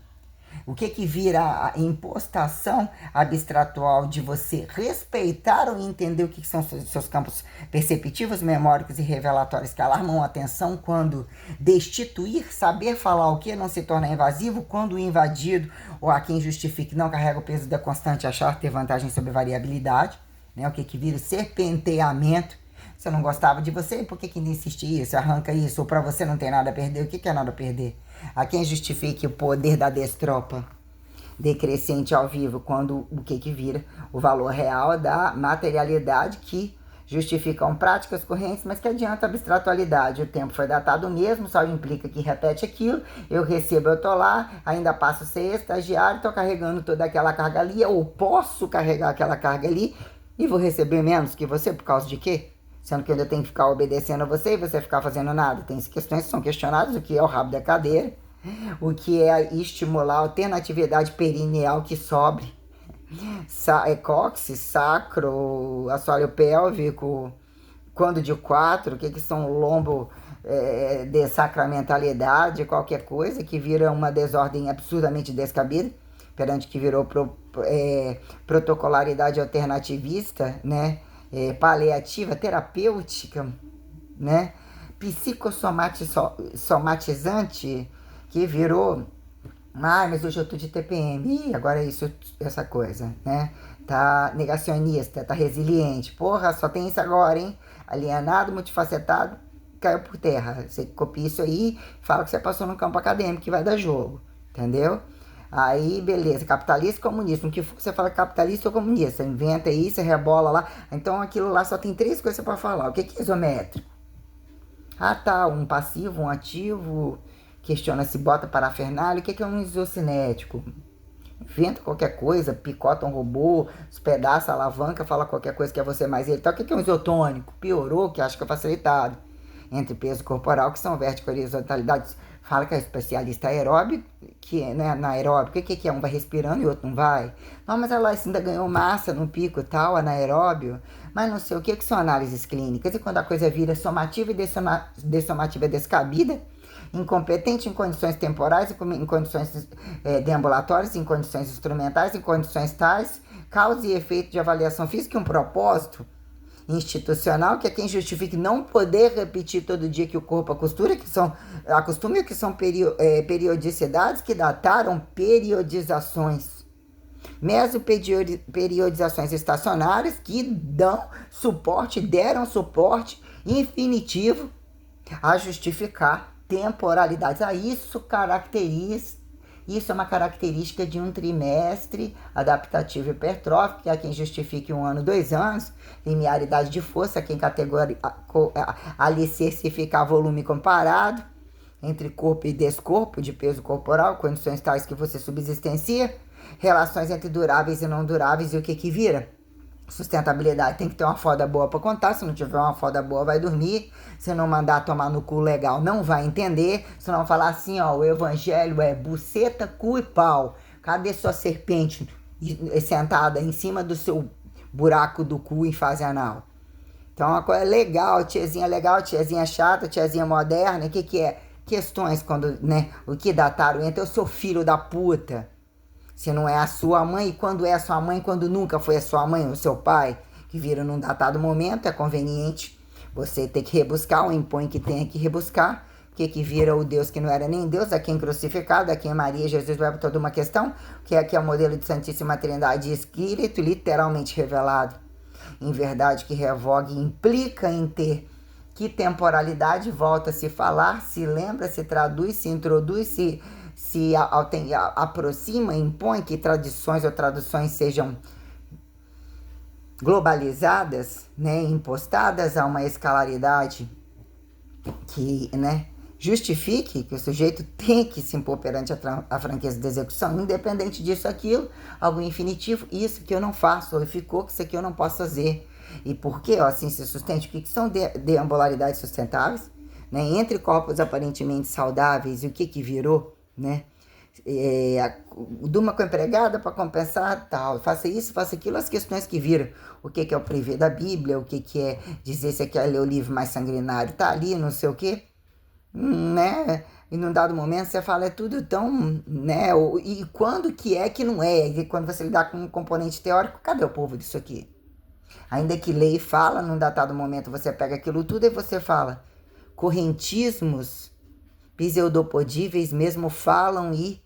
O que vira a impostação abstratual de você respeitar ou entender o que são seus campos perceptivos, memóricos e revelatórios que alarmam a atenção quando destituir, saber falar o que não se torna invasivo, quando o invadido ou a quem justifique não carrega o peso da constante achar ter vantagem sobre variabilidade, né? O que vira o serpenteamento. Se eu não gostava de você, por que ainda insiste isso? Arranca isso, ou pra você não tem nada a perder. O que é nada a perder? A quem justifique o poder da destropa decrescente ao vivo, quando o que vira o valor real da materialidade que justificam práticas correntes, mas que adianta a abstratualidade. O tempo foi datado mesmo, só implica que repete aquilo, eu recebo, eu tô lá, ainda passo a ser estagiário, tô carregando toda aquela carga ali, ou posso carregar aquela carga ali, e vou receber menos que você, por causa de quê? Sendo que eu ainda tenho que ficar obedecendo a você e você ficar fazendo nada. Tem questões que são questionadas, o que é o rabo da cadeira, o que é estimular a alternatividade perineal que sobre, cóccix, sacro, assoalho pélvico, quando de quatro, o que são lombo de sacramentalidade, qualquer coisa que vira uma desordem absurdamente descabida, perante que virou protocolaridade alternativista, né? Paliativa, terapêutica, né? Psicossomatizante, que virou, mas hoje eu tô de TPM, ih, agora é isso, essa coisa, né? Tá negacionista, tá resiliente, porra, só tem isso agora, hein? Alienado, multifacetado, caiu por terra. Você copia isso aí, fala que você passou no campo acadêmico, que vai dar jogo, entendeu? Aí, beleza, capitalista e comunista. No que for, você fala capitalista ou comunista. Você inventa isso, você rebola lá. Então, aquilo lá só tem três coisas para falar. O que é isométrico? Ah, tá, um passivo, um ativo. Questiona se bota parafernália. O que é um isocinético? inventa qualquer coisa, picota um robô, despedaça a alavanca, fala qualquer coisa que é você mais ele. Então, o que é um isotônico? Piorou, que acho que é facilitado. Entre peso corporal, que são vértigo e horizontalidades. Fala que é especialista aeróbico, que né, na aeróbica, o que é? Um vai respirando e o outro não vai. Não, mas ela ainda ganhou massa no pico e tal, anaeróbio. Mas não sei o que são análises clínicas. E quando a coisa vira somativa e dessomativa descabida, incompetente em condições temporais, em condições deambulatórias, em condições instrumentais, em condições tais, causa e efeito de avaliação física e um propósito institucional, que é quem justifique não poder repetir todo dia que o corpo acostuma, que são periodicidades que dataram periodizações. Mesoperiodizações estacionárias que deram suporte infinitivo a justificar temporalidades. Isso é uma característica de um trimestre adaptativo hipertrófico, que é quem justifique 1 ano, 2 anos, linearidade de força, quem alicercificar volume comparado entre corpo e descorpo de peso corporal, condições tais que você subsistencia, relações entre duráveis e não duráveis e o que vira. Sustentabilidade, tem que ter uma foda boa para contar. Se não tiver uma foda boa, vai dormir. Se não mandar tomar no cu legal, não vai entender. Se não falar assim, ó, o evangelho é buceta, cu e pau. Cadê sua serpente sentada em cima do seu buraco do cu em fase anal? Então, uma coisa legal, tiazinha chata, tiazinha moderna. O que é? Questões quando, né, o que dataram entre o seu filho da puta, se não é a sua mãe, e quando é a sua mãe, quando nunca foi a sua mãe ou o seu pai, que viram num datado momento, é conveniente você ter que rebuscar, ou impõe que tenha que rebuscar, que vira o Deus que não era nem Deus, a quem crucificado, a quem Maria, Jesus, leva toda uma questão, que aqui é o modelo de Santíssima Trindade e Espírito, literalmente revelado, em verdade que revoga e implica em ter que temporalidade, volta a se falar, se lembra, se traduz, se introduz, se aproxima, impõe que tradições ou traduções sejam globalizadas, né, impostadas a uma escalaridade que, né, justifique que o sujeito tem que se impor perante a franqueza da execução, independente disso, aquilo, algo infinitivo, isso que eu não faço, ou ficou que isso aqui eu não posso fazer. E por que assim se sustente? O que são deambularidades sustentáveis, né, entre corpos aparentemente saudáveis e o que virou, né? Durma com a empregada para compensar tal, faça isso, faça aquilo, as questões que viram, o que é o privê da Bíblia, o que é dizer se quer ler o livro mais sanguinário, tá ali, não sei o que, né? E num dado momento você fala, é tudo tão, né? E quando que é que não é? E quando você lidar com um componente teórico, cadê o povo disso aqui? Ainda que lê e fala, num dado momento você pega aquilo tudo e você fala, correntismos pseudopodíveis mesmo falam e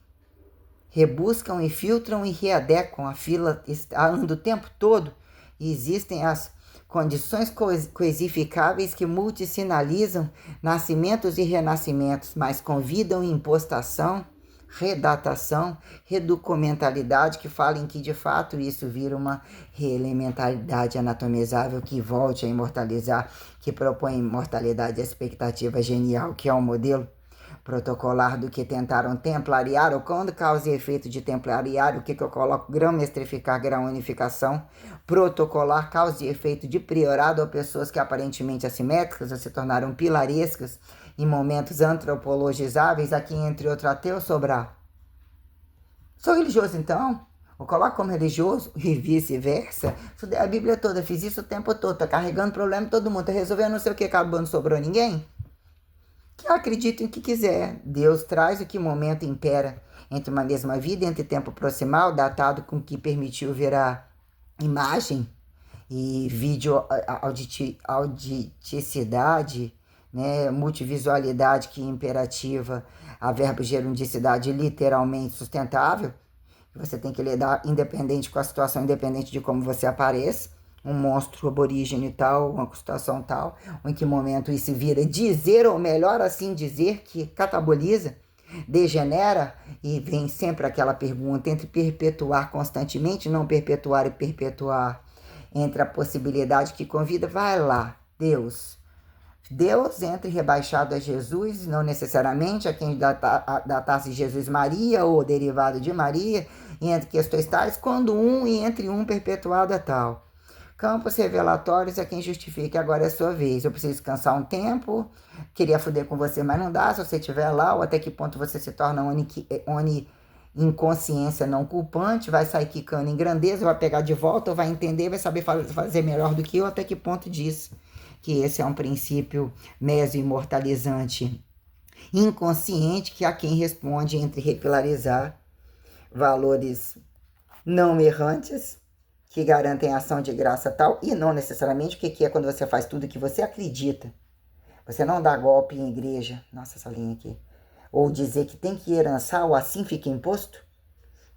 rebuscam e filtram e readequam. A fila anda o tempo todo e existem as condições coesificáveis que multissinalizam nascimentos e renascimentos, mas convidam impostação, redatação, redocumentalidade, que falem que de fato isso vira uma reelementalidade anatomizável que volte a imortalizar, que propõe imortalidade, a expectativa genial, que é o modelo protocolar do que tentaram templariar, ou quando causa e efeito de templariar, o que eu coloco? Grão mestrificar, grão unificação, protocolar, causa e efeito de priorado a pessoas que aparentemente assimétricas ou se tornaram pilarescas em momentos antropologizáveis, aqui entre outro ateu sobrar. Sou religioso então? Eu coloco como religioso e vice-versa. Estudei a Bíblia toda, fiz isso o tempo todo, tá carregando problema todo mundo, tá resolvendo não sei o que, acabou, não sobrou ninguém? Que acredito em que quiser. Deus traz o que momento impera entre uma mesma vida, entre tempo proximal, datado com que permitiu ver a imagem e vídeo auditicidade, né, multivisualidade que é imperativa, a verbo gerundicidade literalmente sustentável. Você tem que lidar independente com a situação, independente de como você apareça. Um monstro aborígene tal, uma situação tal, ou em que momento isso vira dizer, ou melhor assim dizer, que cataboliza, degenera, e vem sempre aquela pergunta entre perpetuar constantemente, não perpetuar e perpetuar, entre a possibilidade que convida, vai lá, Deus, Deus entre rebaixado a Jesus, não necessariamente a quem datasse Jesus Maria ou derivado de Maria, e entre questões tais, quando um e entre um perpetuado a tal. Campos revelatórios é quem justifica, agora é a sua vez. Eu preciso descansar um tempo, queria foder com você, mas não dá se você estiver lá, ou até que ponto você se torna inconsciência não culpante, vai sair quicando em grandeza, vai pegar de volta, ou vai entender, vai saber fazer melhor do que eu, até que ponto diz que esse é um princípio meso-imortalizante inconsciente que a quem responde entre repilarizar valores não errantes que garantem ação de graça tal e não necessariamente o que é quando você faz tudo que você acredita. Você não dá golpe em igreja, nossa, essa linha aqui, ou dizer que tem que herançar ou assim fica imposto.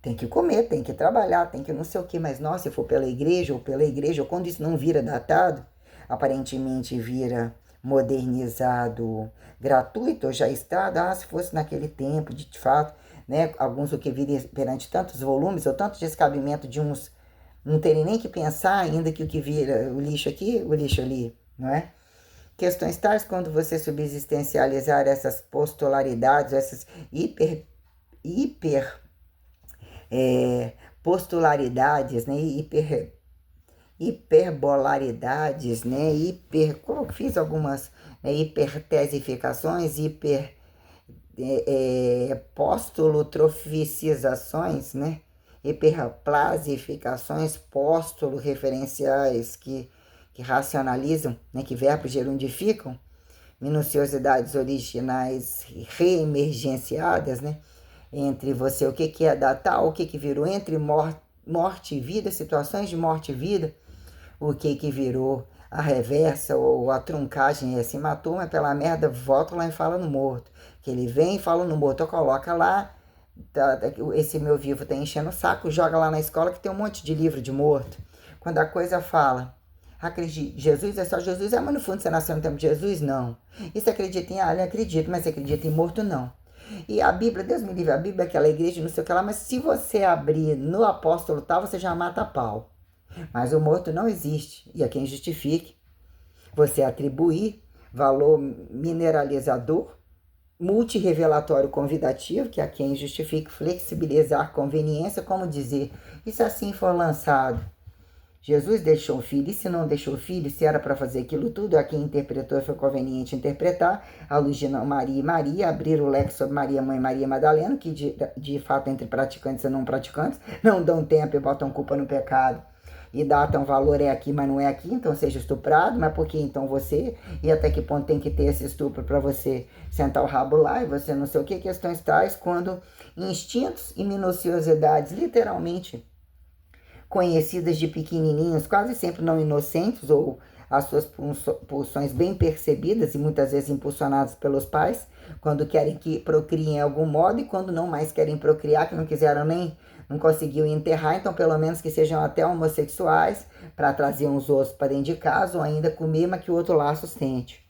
Tem que comer, tem que trabalhar, tem que não sei o que, mas nossa, se for pela igreja, ou quando isso não vira datado, aparentemente vira modernizado, gratuito, ou já está, se fosse naquele tempo, de fato, né, alguns o que viria perante tantos volumes, ou tanto descabimento de uns não terem nem que pensar, ainda que o que vira o lixo aqui, o lixo ali, não é? Questões tais, quando você subsistencializar essas postularidades, essas postularidades, né? Hiperbolaridades, né? Fiz algumas hipertesificações, postulotroficizações, né? Hiperplasificações póstulo-referenciais que racionalizam, né? Que verbos gerundificam, minuciosidades originais reemergenciadas, né? Entre você, o que é datar, o que virou entre morte e vida, situações de morte e vida, o que virou a reversa ou a truncagem, se matou, mas pela merda, volta lá e fala no morto. Que ele vem e fala no morto, coloca lá, esse meu vivo tá enchendo o saco, joga lá na escola que tem um monte de livro de morto. Quando a coisa fala, acredite, Jesus é só Jesus, mas no fundo você nasceu no tempo de Jesus? Não. E você acredita em alien? Acredito, mas você acredita em morto? Não. E a Bíblia, Deus me livre, a Bíblia é aquela igreja, não sei o que lá, mas se você abrir no apóstolo tal, você já mata a pau. Mas o morto não existe, e a quem justifique você atribuir valor mineralizador, multirrevelatório convidativo, que a quem justifique flexibilizar conveniência, como dizer, e se assim for lançado? Jesus deixou o filho, e se não deixou o filho, se era para fazer aquilo tudo, a quem interpretou foi conveniente interpretar, a luz de Maria e Maria, abrir o leque sobre Maria, Mãe Maria Madalena, que de fato entre praticantes e não praticantes, não dão tempo e botam culpa no pecado, e datam valor é aqui, mas não é aqui, então seja estuprado, mas por que então você? E até que ponto tem que ter esse estupro para você sentar o rabo lá e você não sei o que, questões tais, quando instintos e minuciosidades, literalmente, conhecidas de pequenininhos, quase sempre não inocentes, ou as suas pulsões bem percebidas e muitas vezes impulsionadas pelos pais, quando querem que procriem em algum modo e quando não mais querem procriar, que não quiseram não conseguiu enterrar, então pelo menos que sejam até homossexuais, para trazer uns outros para dentro de casa, ou ainda comer, mas que o outro lá sustente.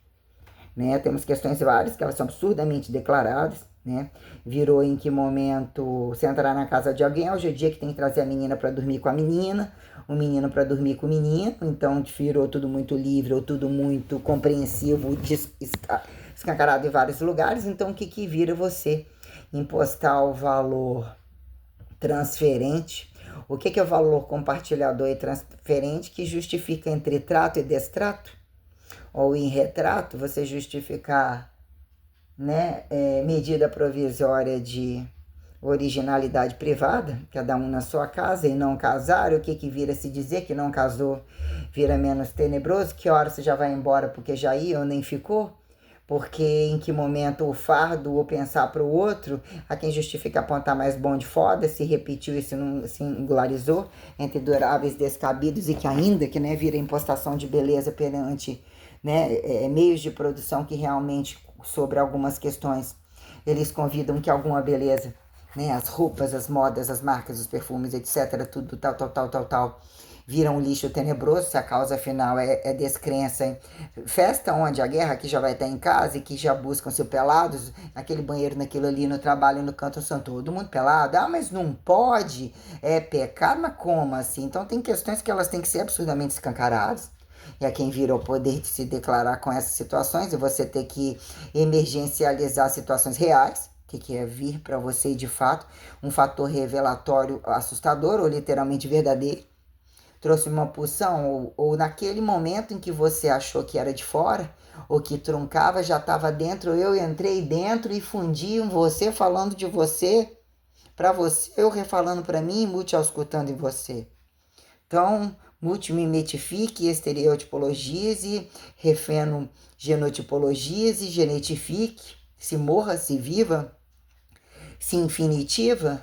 Né? Temos questões várias, que elas são absurdamente declaradas, né? Virou em que momento você entrar na casa de alguém, hoje é o dia que tem que trazer a menina para dormir com a menina, o menino para dormir com o menino, então virou tudo muito livre, ou tudo muito compreensivo, escancarado em vários lugares, então o que vira você impostar o valor transferente? O que é o valor compartilhador e transferente que justifica entre trato e destrato? Ou em retrato, você justificar, né, medida provisória de originalidade privada, cada um na sua casa, e não casar, o que vira se dizer que não casou vira menos tenebroso, que hora você já vai embora porque já ia ou nem ficou, porque em que momento o fardo ou pensar para o outro, a quem justifica apontar mais bom de foda, se repetiu e se não singularizou entre duráveis descabidos e que ainda que, né, vira impostação de beleza perante, né, meios de produção que realmente, sobre algumas questões, eles convidam que alguma beleza, né, as roupas, as modas, as marcas, os perfumes, etc., tudo tal, viram um lixo tenebroso, se a causa final é descrença. Hein? Festa onde a guerra que já vai estar em casa e que já buscam-se pelados, aquele banheiro naquilo ali, no trabalho, no canto, são todo mundo pelado. Ah, mas não pode, é pecado, mas como assim? Então tem questões que elas têm que ser absurdamente escancaradas. E a quem vira o poder de se declarar com essas situações e você ter que emergencializar situações reais, que é vir para você de fato um fator revelatório assustador ou literalmente verdadeiro. Trouxe uma pulsão, ou naquele momento em que você achou que era de fora, ou que truncava, já estava dentro, eu entrei dentro e fundi em você, falando de você, para você, eu refalando para mim e multi-auscultando em você. Então, multimimetifique, estereotipologize, refeno genotipologize, genetifique, se morra, se viva, se infinitiva,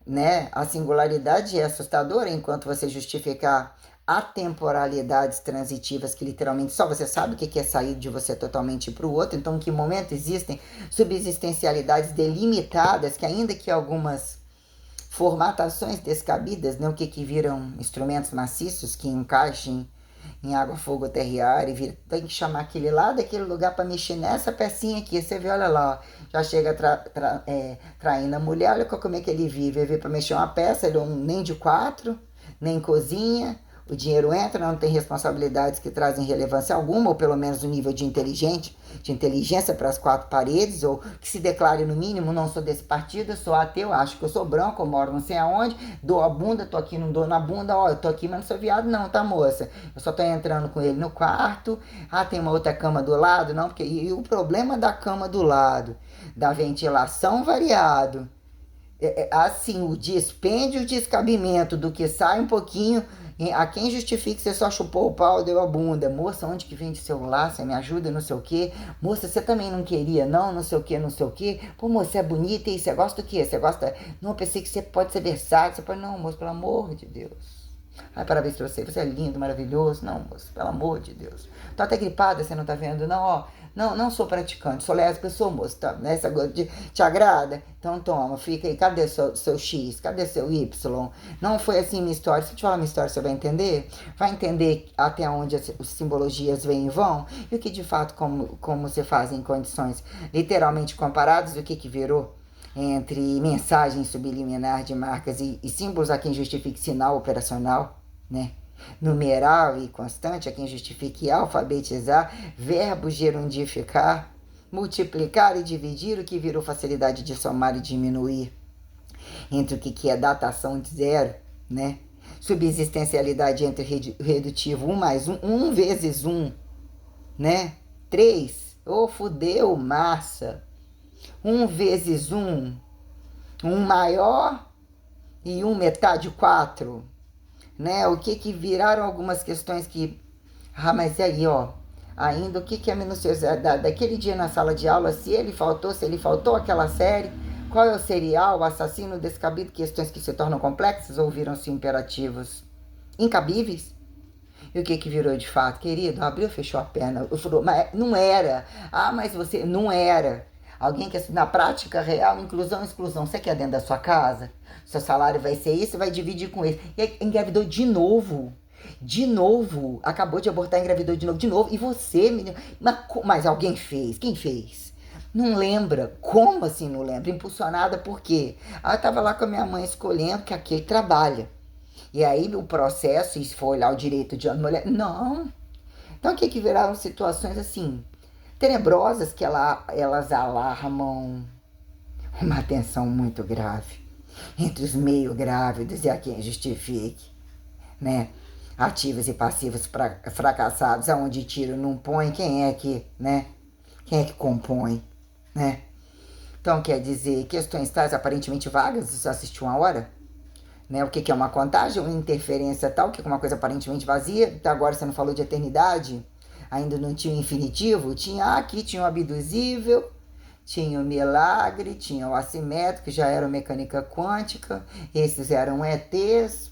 né? A singularidade é assustadora enquanto você justificar atemporalidades transitivas que literalmente só você sabe o que é sair de você totalmente para o outro. Então, em que momento existem subsistencialidades delimitadas que, ainda que algumas formatações descabidas, né, o que viram instrumentos maciços que encaixem em água, fogo, terra e ar, e tem que chamar aquele lá daquele lugar para mexer nessa pecinha aqui. Você vê, olha lá, já chega traindo a mulher, olha como é que ele vive. Ele veio para mexer uma peça, ele nem de quatro, nem cozinha. O dinheiro entra, não tem responsabilidades que trazem relevância alguma, ou pelo menos o nível de inteligência para as quatro paredes, ou que se declare no mínimo, não sou desse partido, eu sou ateu, acho que eu sou branco, eu moro não sei aonde, dou a bunda, tô aqui, não dou na bunda, ó, eu tô aqui, mas não sou viado não, tá moça? Eu só tô entrando com ele no quarto, tem uma outra cama do lado, não, porque e o problema da cama do lado, da ventilação variado, assim, o dispêndio, o descabimento do que sai um pouquinho, a quem justifica que você só chupou o pau, deu a bunda. Moça, onde que vem de celular? Você me ajuda, não sei o quê. Moça, você também não queria, não sei o quê, não sei o quê. Pô, moça, você é bonita e você gosta do quê? Você gosta... Não, eu pensei que você pode ser versátil. Você pode... Não, moço, pelo amor de Deus. Ai, parabéns pra você. Você é lindo, maravilhoso. Não, moço, pelo amor de Deus. Tô até gripada, você não tá vendo? Não, ó. Não sou praticante, sou lésbica, sou moço, tá? Essa te agrada? Então toma, fica aí, cadê seu X? Cadê seu Y? Não foi assim minha história. Se eu te falar minha história, você vai entender? Vai entender até onde as simbologias vêm e vão? E o que de fato, como se faz em condições literalmente comparadas, o que virou entre mensagem subliminar de marcas e símbolos a quem justifique sinal operacional, né? Numeral e constante a quem justifique alfabetizar, verbo gerundificar, multiplicar e dividir, o que virou facilidade de somar e diminuir, entre o que é datação de zero, né? Subsistencialidade entre redutivo 1 mais 1, 1 vezes 1, né? 3, fudeu, massa. 1 vezes 1, 1 maior e 1 metade 4, né? O que viraram algumas questões que... Ah, mas aí, ó, ainda o que é a minuciosidade daquele dia na sala de aula, se ele faltou aquela série, qual é o serial, o assassino, o descabido, questões que se tornam complexas ou viram-se imperativos incabíveis? E o que virou de fato? Querido, abriu, fechou a perna, falou, mas não era. Ah, mas você... Não era. Alguém que, na prática real, inclusão e exclusão, você quer dentro da sua casa? Seu salário vai ser isso, vai dividir com ele. E aí, engravidou de novo. De novo. Acabou de abortar, engravidou de novo. De novo. E você, menino? Mas alguém fez. Quem fez? Não lembra. Como assim não lembra? Impulsionada por quê? Eu tava lá com a minha mãe escolhendo que aquele trabalha. E aí o processo, e se for olhar o direito de uma mulher... Não. Então o que viraram situações assim... tenebrosas que elas alarmam uma tensão muito grave entre os meio grávidos e a quem justifique, né? Ativos e passivos fracassados, aonde tiro não põe, quem é que compõe, né? Então quer dizer, questões tais aparentemente vagas, você assistiu uma hora, né? O que é uma contagem, uma interferência tal, que é uma coisa aparentemente vazia, até agora você não falou de eternidade, ainda não tinha o infinitivo, aqui tinha o abduzível, tinha o milagre, tinha o assimétrico, já era mecânica quântica, esses eram ETs,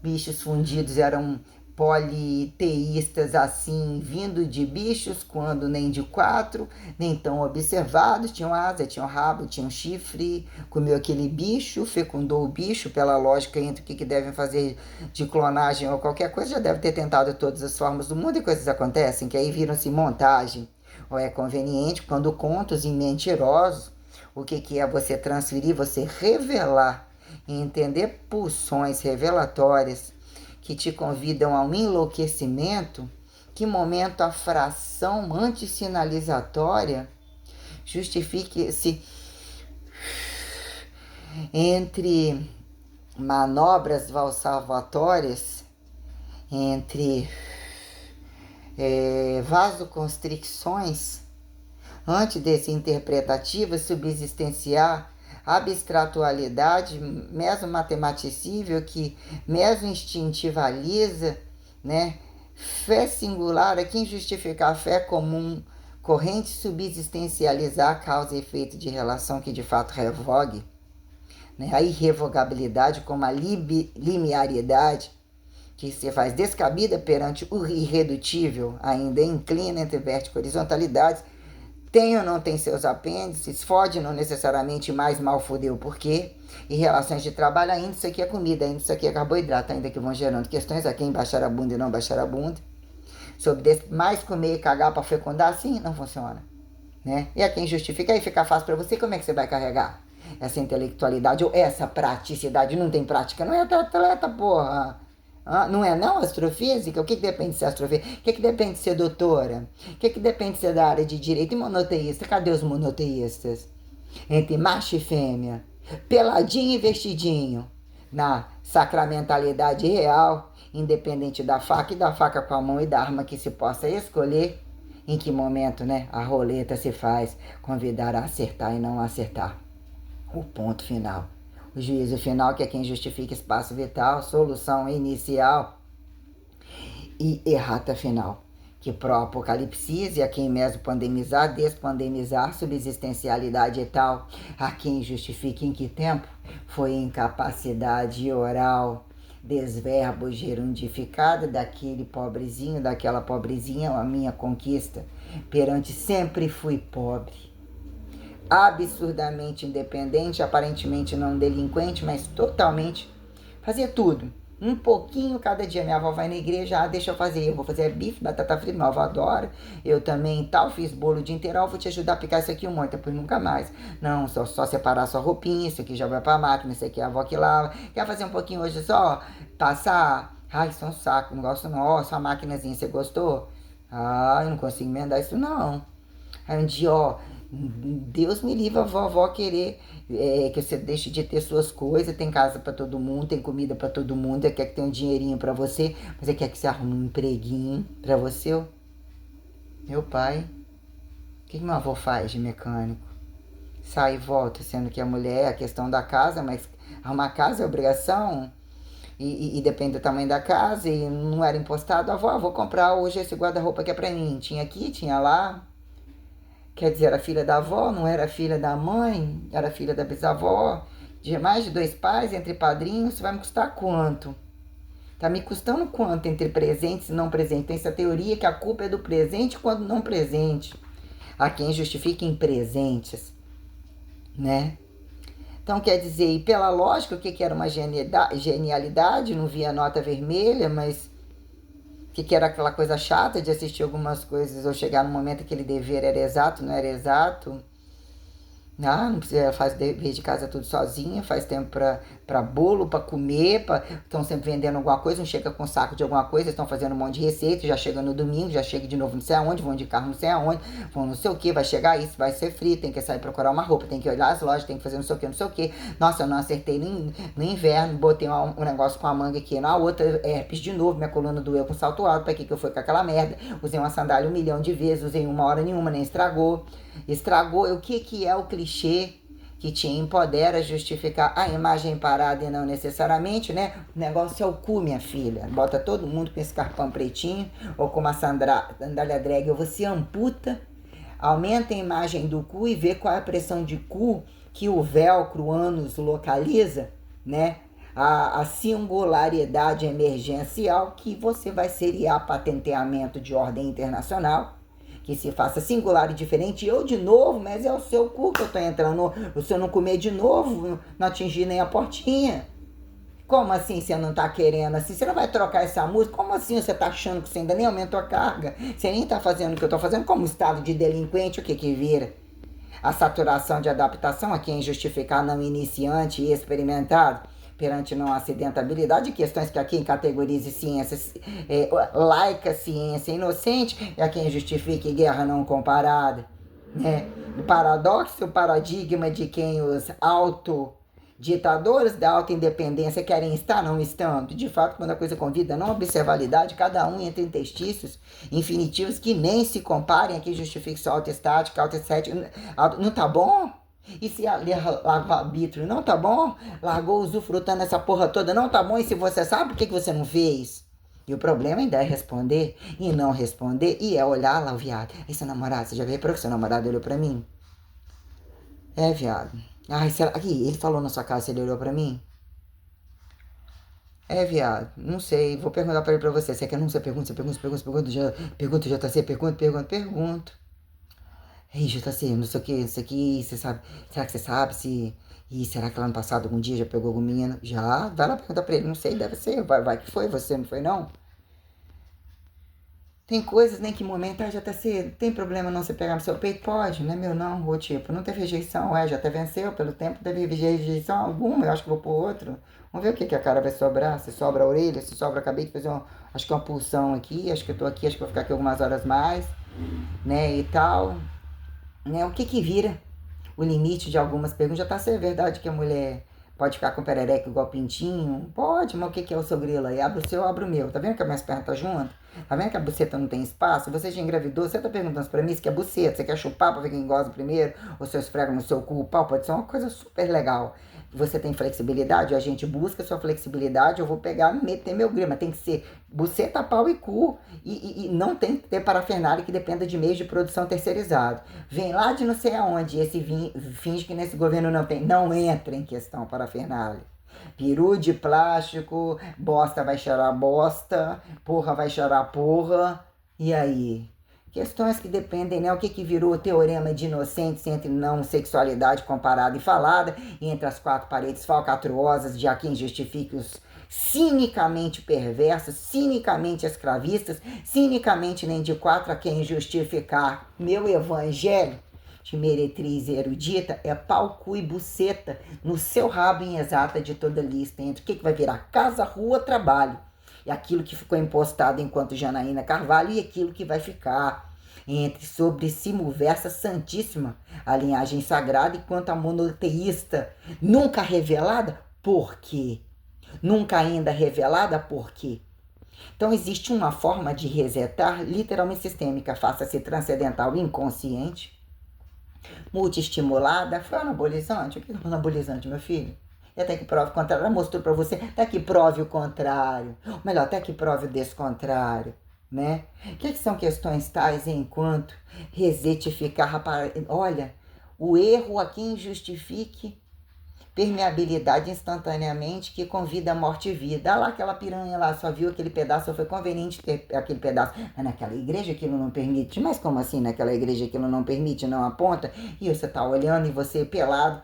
bichos fundidos eram politeístas assim, vindo de bichos, quando nem de quatro, nem tão observados, tinham asa, tinham rabo, tinham chifre, comeu aquele bicho, fecundou o bicho, pela lógica entre o que devem fazer de clonagem ou qualquer coisa, já deve ter tentado todas as formas do mundo e coisas acontecem, que aí viram-se montagem, ou é conveniente, quando contos em mentirosos, o que é você transferir, você revelar e entender pulsões revelatórias que te convidam a um enlouquecimento, que momento a fração antissinalizatória justifique-se entre manobras valsatórias, entre vasoconstricções antidesinterpretativas, subsistenciar abstratualidade meso-matematicível que meso-instintivaliza, né? Fé singular é quem justificar a fé comum, corrente subsistencializar causa e efeito de relação que de fato revogue, né? A irrevogabilidade como a limiaridade que se faz descabida perante o irredutível, ainda inclina entre vértigo e horizontalidades, tem ou não tem seus apêndices, fode não necessariamente mais mal fodeu por quê, e relações de trabalho, ainda isso aqui é comida, ainda isso aqui é carboidrato, ainda que vão gerando questões a quem baixar a bunda e não baixar a bunda, sobre mais comer e cagar para fecundar, assim não funciona, né? E a quem justifica, aí fica fácil para você, como é que você vai carregar essa intelectualidade ou essa praticidade? Não tem prática, não é atleta, porra. Não é não astrofísica? O que depende de ser astrofísica? O que depende de ser doutora? O que depende de ser da área de direito e monoteísta? Cadê os monoteístas? Entre macho e fêmea, peladinho e vestidinho, na sacramentalidade real, independente da faca e da faca com a mão e da arma que se possa escolher, em que momento, né, a roleta se faz convidar a acertar e não acertar. O ponto final. O juízo final, que é quem justifica espaço vital, solução inicial e errata final, que pró-apocalipsise, a quem mesopandemizar, despandemizar, subsistencialidade e tal, a quem justifica em que tempo foi incapacidade oral, desverbo gerundificado daquele pobrezinho, daquela pobrezinha, a minha conquista, perante sempre fui pobre, absurdamente independente, aparentemente não delinquente, mas totalmente, fazia tudo, um pouquinho cada dia. Minha avó vai na igreja, deixa eu fazer, eu vou fazer bife, batata frita, minha avó adora, eu também tal, fiz bolo o dia inteiro, vou te ajudar a picar isso aqui um monte, depois nunca mais, não, só separar sua roupinha, isso aqui já vai pra máquina, isso aqui é a avó que lava, quer fazer um pouquinho hoje só, passar, ai, isso é um saco, não gosto não, ó, sua maquinazinha, você gostou? Eu não consigo emendar isso não. Aí um dia, Deus me livre a vovó querer que você deixe de ter suas coisas, tem casa para todo mundo, tem comida para todo mundo, quer que tenha um dinheirinho para você, mas quer que você arrume um empreguinho para você. Meu pai, o que minha avó faz de mecânico? Sai e volta, sendo que a mulher é a questão da casa, mas arrumar casa é obrigação e depende do tamanho da casa e não era impostado. A avó, vou comprar hoje esse guarda-roupa que é para mim. Tinha aqui, tinha lá. Quer dizer, era filha da avó, não era filha da mãe, era filha da bisavó, de mais de 2 pais, entre padrinhos, vai me custar quanto? Tá me custando quanto entre presentes e não presentes? Tem essa teoria que a culpa é do presente quando não presente. Há quem justifique em presentes, né? Então, quer dizer, e pela lógica, o que era uma genialidade? Não via nota vermelha, mas que era aquela coisa chata de assistir algumas coisas ou chegar no momento que aquele dever era exato, não era exato. Não precisa fazer dever de casa tudo sozinha, faz tempo para bolo, para comer, estão sempre vendendo alguma coisa, não chega com saco de alguma coisa, estão fazendo um monte de receita, já chega no domingo, já chega de novo não sei aonde, vão de carro não sei aonde, vão não sei o que, vai chegar isso, vai ser frio, tem que sair procurar uma roupa, tem que olhar as lojas, tem que fazer não sei o que, não sei o que. Nossa, eu não acertei no inverno, botei um negócio com a manga aqui, na outra herpes de novo, minha coluna doeu com salto alto, pra que eu fui com aquela merda? Usei uma sandália 1 milhão de vezes, usei uma hora nenhuma, nem estragou. O que é o clichê que te empodera a justificar a imagem parada e não necessariamente, né? O negócio é o cu, minha filha. Bota todo mundo com esse carpão pretinho ou com uma sandália drag, ou você amputa, aumenta a imagem do cu e vê qual é a pressão de cu que o velcro ânus localiza, né? A singularidade emergencial que você vai seriar patenteamento de ordem internacional, que se faça singular e diferente, eu de novo, mas é o seu cu que eu tô entrando, se eu não comer de novo, não atingir nem a portinha. Como assim você não tá querendo assim? Você não vai trocar essa música? Como assim você tá achando que você ainda nem aumentou a carga? Você nem tá fazendo o que eu tô fazendo? Como estado de delinquente, o que vira? A saturação de adaptação, a quem justificar não iniciante e experimentado, perante não acidentabilidade, questões que aqui categorize ciência laica, ciência inocente, é quem justifique guerra não comparada, né? O paradoxo, o paradigma de quem os autoditadores da autoindependência querem estar não estando. De fato, quando a coisa convida a não observalidade, cada um entra em interstícios infinitivos que nem se comparem, aqui justifique sua autoestática, autoestética, não tá bom? E se largou arbítrio, não tá bom? Largou usufrutando essa porra toda, não tá bom? E se você sabe, por que você não fez? E o problema ainda é responder e não responder, e é olhar lá o viado. Aí seu namorado, você já viu que seu namorado olhou pra mim? É, viado. Ai, será que ele falou na sua casa se ele olhou pra mim? É, viado. Não sei, vou perguntar pra ele pra você. Você quer não? Você pergunta, pergunta, JC, pergunta. Ei, JC, não sei o que, isso aqui, você sabe, será que você sabe se... E será que lá no passado algum dia já pegou algum menino? Já, vai lá perguntar pra ele, não sei, deve ser, vai que foi, você não foi não? Tem coisas, nem que momento, já tá cedo, tem problema não você pegar no seu peito? Pode, não é meu não, ou tipo, não teve rejeição, já até venceu pelo tempo, teve rejeição alguma, eu acho que vou pro outro. Vamos ver o que a cara vai sobrar, se sobra a orelha, se sobra, acabei de fazer acho que uma pulsão aqui, acho que eu tô aqui, acho que vou ficar aqui algumas horas mais, né, e tal, né, o que vira o limite de algumas perguntas, já tá sendo verdade que a mulher pode ficar com perereca igual pintinho? Pode, mas o que é o seu grilo aí? Abre o seu, abre o meu. Tá vendo que a minha perna tá junto? Tá vendo que a buceta não tem espaço? Você já engravidou? Você tá perguntando pra mim se quer buceta? Você quer chupar pra ver quem goza primeiro? Ou se eu esfrego no seu cu o pau? Pode ser uma coisa super legal. Você tem flexibilidade? A gente busca sua flexibilidade. Eu vou pegar e meter meu grilo. Mas tem que ser buceta, pau e cu. E não tem que ter parafernália que dependa de meios de produção terceirizado. Vem lá de não sei aonde. Esse finge que nesse governo não tem. Não entra em questão parafernália. Peru de plástico, bosta vai chorar bosta, porra vai chorar porra. E aí? Questões que dependem, né? O que virou o teorema de inocentes entre não sexualidade comparada e falada, entre as quatro paredes falcatruosas de a quem justifique os cinicamente perversos, cinicamente escravistas, cinicamente nem de quatro a quem justificar meu evangelho de meretriz erudita é pau, cu e buceta no seu rabo em exata de toda lista entre o que vai virar casa, rua, trabalho. E aquilo que ficou impostado enquanto Janaína Carvalho e aquilo que vai ficar entre sobre Simulversa Santíssima, a linhagem sagrada, enquanto a monoteísta nunca revelada, por quê? Nunca ainda revelada, por quê? Então existe uma forma de resetar literalmente sistêmica, faça-se transcendental inconsciente, multiestimulada. Foi anabolizante? O que é anabolizante, meu filho? E até que prove o contrário. Ela mostrou pra você, até que prove o contrário. Ou melhor, até que prove o descontrário, né? O que são questões tais enquanto resetificar? Olha, o erro a quem justifique permeabilidade instantaneamente que convida a morte e vida. Ah lá, aquela piranha lá, só viu aquele pedaço, foi conveniente ter aquele pedaço. Mas naquela igreja aquilo não permite. Mas como assim naquela igreja aquilo não permite, não aponta? E você tá olhando e você pelado.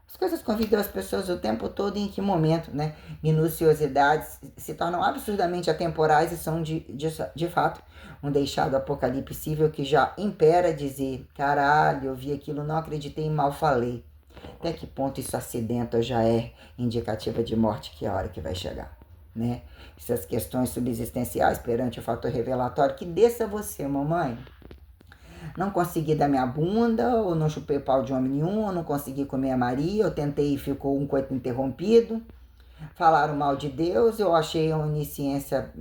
As coisas convidam as pessoas o tempo todo, em que momento, né? Minuciosidades se tornam absurdamente atemporais e são, de fato, um deixado apocalipsível que já impera dizer: caralho, eu vi aquilo, não acreditei e mal falei. Até que ponto isso acidenta já é indicativa de morte, que é a hora que vai chegar, né? Essas questões subsistenciais perante o fator revelatório, que desça você, mamãe. Não consegui dar minha bunda, ou não chupei pau de homem nenhum, ou não consegui comer a Maria, eu tentei e ficou um coito interrompido. Falaram mal de Deus, eu achei a onisciência,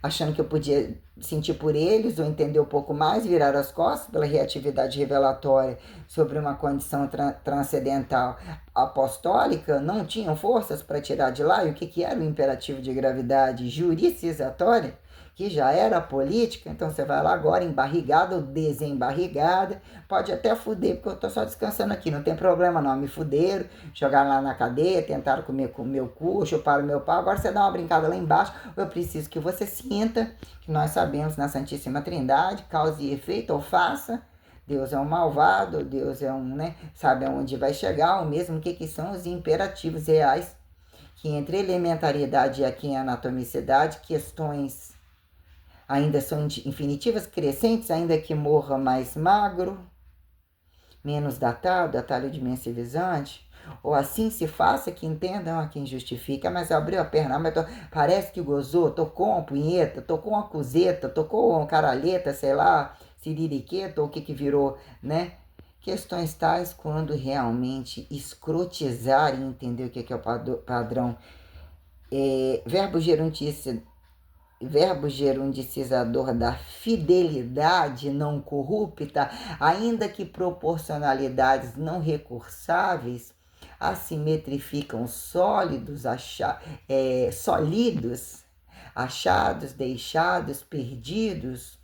achando que eu podia sentir por eles ou entender um pouco mais, virar as costas pela reatividade revelatória sobre uma condição transcendental apostólica, não tinham forças para tirar de lá. E o que era o imperativo de gravidade juricizatória? Que já era política. Então você vai lá agora embarrigada ou desembarrigada, pode até fuder, porque eu tô só descansando aqui, não tem problema não, me fuderam, jogaram lá na cadeia, tentaram comer com o meu cu, chuparam o meu pau, agora você dá uma brincada lá embaixo. Eu preciso que você sinta que nós sabemos na Santíssima Trindade, causa e efeito, ou faça, Deus é um malvado, Deus é um, né, sabe aonde vai chegar, o mesmo que são os imperativos reais, que entre elementariedade e aqui em anatomicidade, questões ainda são infinitivas, crescentes, ainda que morra mais magro, menos datado, atalho dimensivizante. Ou assim se faça que entendam a quem justifica, mas abriu a perna, mas parece que gozou, tocou uma punheta, tocou uma cuzeta, tocou uma caralheta, sei lá, siririqueta, ou o que que virou, né? Questões tais quando realmente escrotizar e entender o que é o padrão. Verbo gerundicizador da fidelidade não corrupta, ainda que proporcionalidades não recursáveis, assimetrificam sólidos, achados, deixados, perdidos,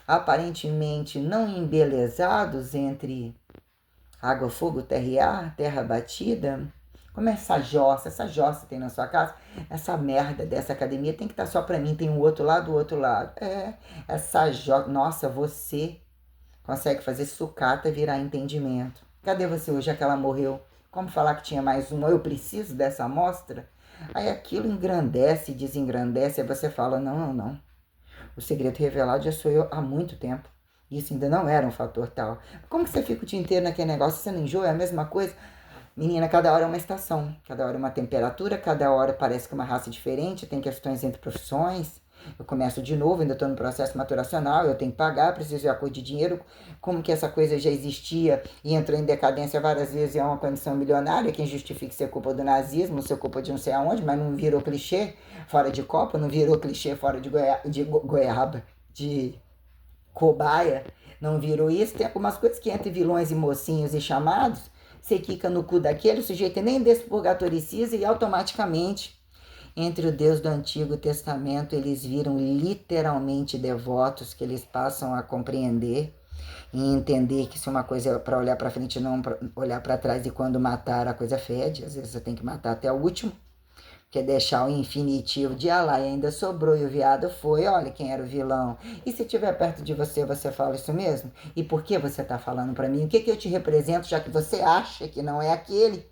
aparentemente não embelezados entre água, fogo, terra e ar, terra batida. Como é essa jossa tem na sua casa? Essa merda dessa academia tem que estar só pra mim, tem um outro lado, do outro lado. Essa jossa, nossa, você consegue fazer sucata virar entendimento. Cadê você hoje, já que ela morreu? Como falar que tinha mais uma? Eu preciso dessa amostra? Aí aquilo engrandece, desengrandece, aí você fala, não. O segredo revelado já sou eu há muito tempo. Isso ainda não era um fator tal. Como que você fica o dia inteiro naquele negócio? Você não enjoa? É a mesma coisa? Menina, cada hora é uma estação, cada hora é uma temperatura, cada hora parece que é uma raça diferente, tem questões entre profissões. Eu começo de novo, ainda estou no processo maturacional, eu tenho que pagar, preciso de acordo de dinheiro. Como que essa coisa já existia e entrou em decadência várias vezes e é uma condição milionária, quem justifica ser culpa do nazismo, ser culpa de não sei aonde, mas não virou clichê fora de copa, não virou clichê fora de goiaba, de cobaia, não virou isso. Tem algumas coisas que entre vilões e mocinhos e chamados, você quica no cu daquele, o sujeito nem despurgatoriciza e automaticamente, entre o Deus do Antigo Testamento, eles viram literalmente devotos, que eles passam a compreender e entender que se uma coisa é para olhar para frente e não pra olhar para trás, e quando matar a coisa fede, às vezes você tem que matar até o último, que é deixar o infinitivo de Alá e ainda sobrou e o viado foi, olha quem era o vilão. E se estiver perto de você, você fala isso mesmo? E por que você está falando para mim? O que eu te represento, já que você acha que não é aquele?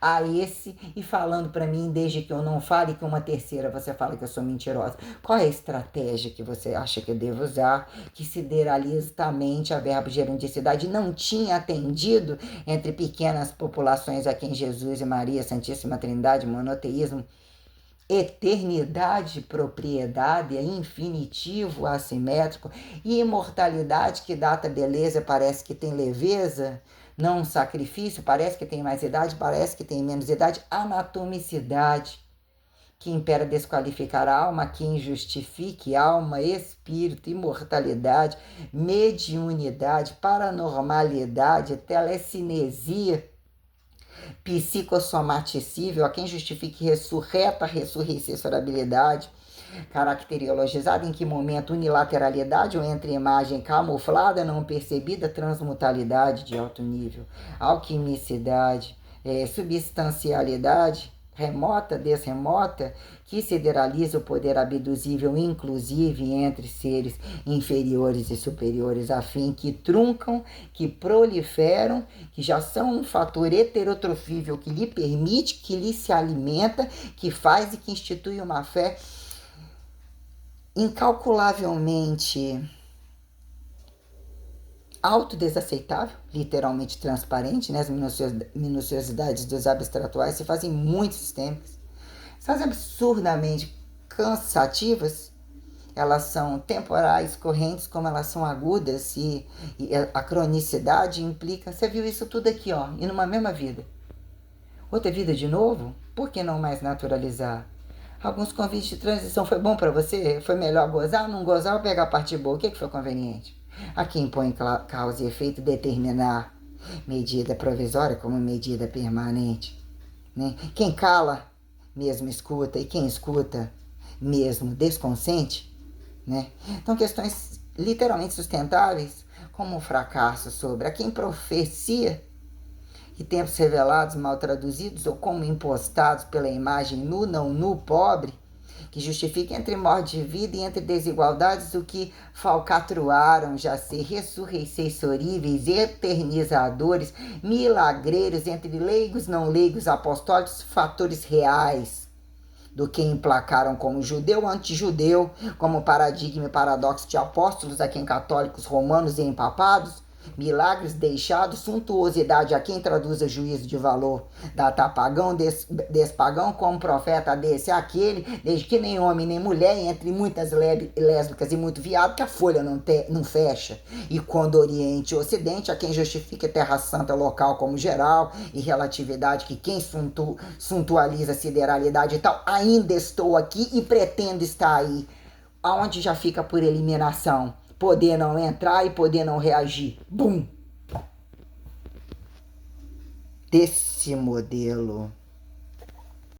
A esse, e falando para mim, desde que eu não fale que uma terceira você fala que eu sou mentirosa. Qual é a estratégia que você acha que eu devo usar, que sideralitamente a verbo gerundicidade não tinha atendido entre pequenas populações a quem Jesus e Maria, Santíssima Trindade, monoteísmo, eternidade, propriedade, infinitivo, assimétrico, e imortalidade que data beleza, parece que tem leveza, não um sacrifício, parece que tem mais idade, parece que tem menos idade, anatomicidade, que impera desqualificar a alma, que injustifique alma, espírito, imortalidade, mediunidade, paranormalidade, telecinesia, psicossomaticível, a quem justifique ressurreta, ressurreiçõabilidade, caracteriologizada, em que momento unilateralidade ou entre imagem camuflada, não percebida, transmutalidade de alto nível, alquimicidade, substancialidade, remota, desremota, que sideraliza o poder abduzível, inclusive entre seres inferiores e superiores, a fim que truncam, que proliferam, que já são um fator heterotrofível que lhe permite, que lhe se alimenta, que faz e que institui uma fé incalculavelmente autodesaceitável, literalmente transparente, né? As minuciosidades dos abstratuais se fazem muito sistêmicas, se fazem absurdamente cansativas, elas são temporais, correntes, como elas são agudas, e a cronicidade implica, você viu isso tudo aqui, ó, e numa mesma vida. Outra vida de novo? Por que não mais naturalizar? Alguns convites de transição foi bom para você? Foi melhor gozar, não gozar ou pegar a parte boa? O que foi conveniente? Aqui impõe causa e efeito determinar medida provisória como medida permanente. Né? Quem cala, mesmo escuta, e quem escuta, mesmo desconsente. Né? Então, questões literalmente sustentáveis, como o fracasso sobre a quem profecia e tempos revelados, mal traduzidos, ou como impostados pela imagem nu, não nu, pobre, que justifica entre morte e vida e entre desigualdades o que falcatruaram já ser ressurreições eternizadores, milagreiros entre leigos, não leigos, apostólicos, fatores reais do que emplacaram como judeu, antijudeu, como paradigma e paradoxo de apóstolos, a quem católicos, romanos e empapados, Milagres deixados, suntuosidade a quem traduza juízo de valor. Data pagão, despagão, como profeta desse aquele, desde que nem homem nem mulher, entre muitas lésbicas e muito viado, que a folha não fecha. E quando Oriente e Ocidente, a quem justifica Terra Santa local como geral, e relatividade, que quem suntualiza sideralidade e tal, ainda estou aqui e pretendo estar aí. Aonde já fica por eliminação. Poder não entrar e poder não reagir. Bum! Desse modelo